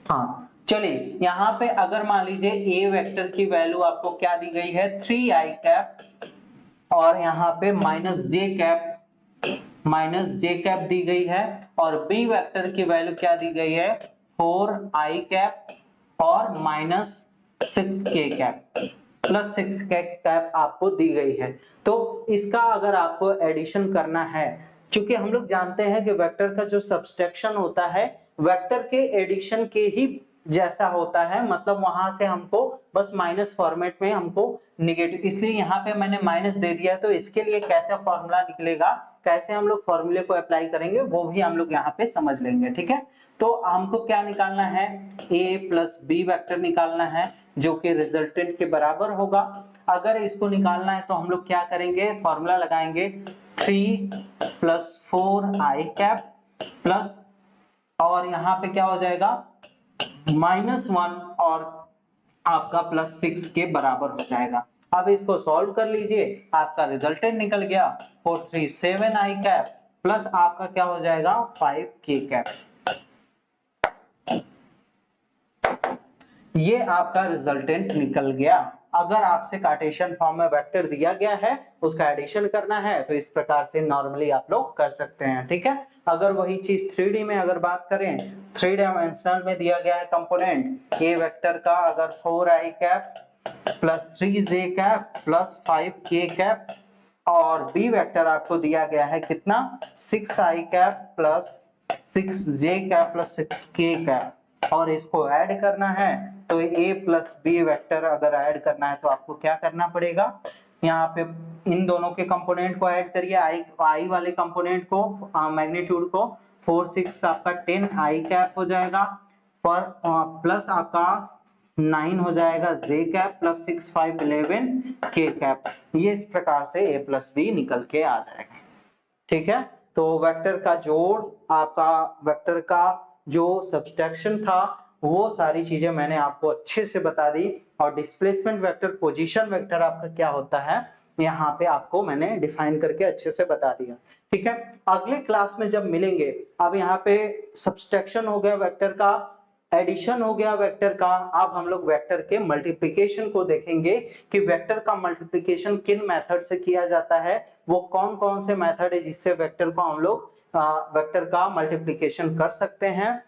हाँ चलिए, यहाँ पे अगर मान लीजिए ए वेक्टर की वैल्यू आपको क्या दी गई है 3i कैप, और यहाँ पे माइनस जे कैप दी गई है, और बी वेक्टर की वैल्यू क्या दी गई है 4i कैप और minus 6k cap plus 6k cap आपको दी गई है। तो इसका अगर आपको एडिशन करना है, क्योंकि हम लोग जानते हैं कि वेक्टर का जो सब्सट्रैक्शन होता है वेक्टर के एडिशन के ही जैसा होता है, मतलब वहां से हमको बस माइनस फॉर्मेट में हमको निगेटिव, इसलिए यहाँ पे मैंने माइनस दे दिया है। तो इसके लिए कैसे फॉर्मूला निकलेगा, कैसे हम लोग फॉर्मूले को अप्लाई करेंगे वो भी हम लोग यहाँ पे समझ लेंगे, ठीक है। तो हमको क्या निकालना है, a प्लस बी वैक्टर निकालना है जो कि रिजल्टेंट के बराबर होगा। अगर इसको निकालना है तो हम लोग क्या करेंगे, फॉर्मूला लगाएंगे 3 प्लस 4i कैप प्लस, और यहाँ पे क्या हो जाएगा -1 और आपका प्लस 6 के बराबर हो जाएगा। अब इसको सॉल्व कर लीजिए, आपका रिजल्टेंट निकल गया 437i कैप प्लस आपका क्या हो जाएगा 5k कैप। ये आपका रिजल्टेंट निकल गया। अगर आपसे कार्टेशियन फॉर्म में वेक्टर दिया गया है उसका एडिशन करना है तो इस प्रकार से नॉर्मली आप लोग कर सकते हैं, ठीक है। अगर वही चीज 3D में अगर बात करें, 3 डायमेंशनल में दिया गया है कंपोनेंट ए वेक्टर का, अगर 4i cap plus 3j cap plus 5k cap, और बी वेक्टर आपको दिया गया है कितना 6i cap plus 6j cap plus 6k cap, और इसको ऐड करना है तो a प्लस बी वेक्टर अगर ऐड करना है तो आपको क्या करना पड़ेगा, यहाँ पे इन दोनों के कंपोनेंट को ऐड करिए, i वाले कंपोनेंट को मैग्नीट्यूड को 4 6 आपका 10i कैप हो जाएगा, पर प्लस आपका 9 हो जाएगा j cap plus 6 5 11 k cap. ये इस प्रकार से a प्लस बी निकल के आ जाएगा, ठीक है। तो वेक्टर का जोड़, आपका वेक्टर का जो सब्सट्रैक्शन था, वो सारी चीजें मैंने आपको अच्छे से बता दी, और डिस्प्लेसमेंट वेक्टर, पोजीशन वेक्टर आपका क्या होता है यहाँ पे आपको मैंने डिफाइन करके अच्छे से बता दिया, ठीक है। अगले क्लास में जब मिलेंगे, अब यहाँ पे सब्सट्रैक्शन हो गया वेक्टर का, एडिशन हो गया वेक्टर का, अब हम लोग वेक्टर के मल्टीप्लिकेशन को देखेंगे कि वेक्टर का मल्टीप्लिकेशन किन मेथड से किया जाता है, वो कौन कौन से मेथड है जिससे वेक्टर को हम लोग वेक्टर का मल्टीप्लिकेशन कर सकते हैं,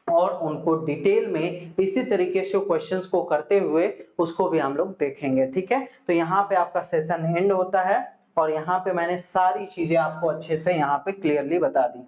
और उनको डिटेल में इसी तरीके से क्वेश्चंस को करते हुए उसको भी हम लोग देखेंगे, ठीक है। तो यहाँ पे आपका सेशन एंड होता है, और यहाँ पे मैंने सारी चीजें आपको अच्छे से यहाँ पे क्लियरली बता दी।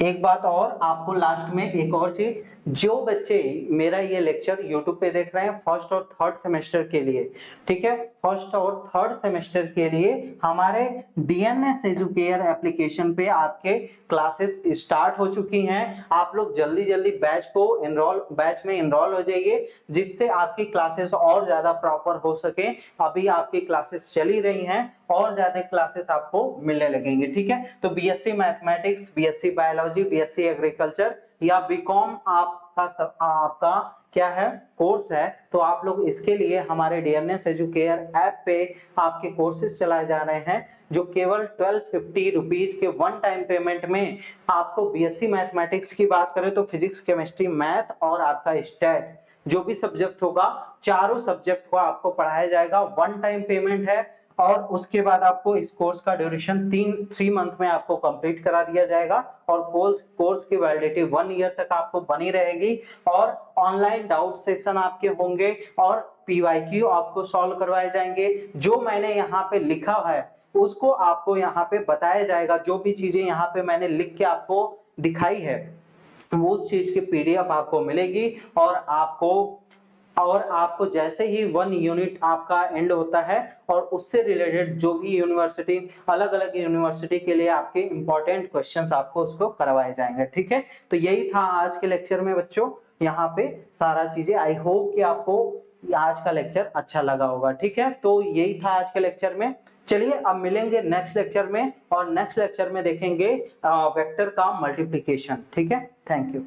एक बात और आपको लास्ट में एक और चीज, जो बच्चे मेरा ये लेक्चर YouTube पे देख रहे हैं फर्स्ट और थर्ड सेमेस्टर के लिए, ठीक है, फर्स्ट और थर्ड सेमेस्टर के लिए हमारे DNS एजुकेयर एप्लीकेशन पे आपके क्लासेस स्टार्ट हो चुकी हैं। आप लोग जल्दी जल्दी बैच में इनरोल हो जाइए, जिससे आपकी क्लासेस और ज्यादा प्रॉपर हो सके। अभी आपकी क्लासेस चली रही हैं, और ज्यादा क्लासेस आपको मिलने लगेंगे, ठीक है। तो BSc mathematics, BSc biology, BSc agriculture या बीकॉम आपका क्या है कोर्स है, तो आप लोग इसके लिए हमारे DNS एजुकेयर ऐप पे आपके कोर्सेज चलाए जा रहे हैं, जो केवल 1250 रुपीज के वन टाइम पेमेंट में आपको BSc मैथमेटिक्स की बात करें तो फिजिक्स, केमिस्ट्री, मैथ और आपका स्टैट जो भी सब्जेक्ट होगा, चारों सब्जेक्ट को आपको पढ़ाया जाएगा। वन टाइम पेमेंट है, और उसके बाद आपको इस कोर्स का ड्यूरेशन 3 मंथ में आपको कंप्लीट करा दिया जाएगा, और कोर्स की वैलिडिटी 1 ईयर तक आपको बनी रहेगी, और ऑनलाइन डाउट सेशन आपके होंगे, और PYQ आपको सॉल्व करवाए जाएंगे। जो मैंने यहाँ पे लिखा है उसको आपको यहाँ पे बताया जाएगा, जो भी चीजें यहाँ पे मैंने लिख के आपको दिखाई है वो उस चीज की PDF आपको मिलेगी, और आपको जैसे ही 1 यूनिट आपका एंड होता है और उससे रिलेटेड जो भी यूनिवर्सिटी, अलग अलग यूनिवर्सिटी के लिए आपके इंपॉर्टेंट क्वेश्चंस आपको उसको करवाए जाएंगे, ठीक है। तो यही था आज के लेक्चर में बच्चों। यहाँ पे सारा चीजें। आई होप कि आपको आज का लेक्चर अच्छा लगा होगा। ठीक है, तो यही था आज के लेक्चर में। चलिए अब मिलेंगे नेक्स्ट लेक्चर में, और नेक्स्ट लेक्चर में देखेंगे वेक्टर का मल्टीप्लिकेशन। ठीक है, थैंक यू।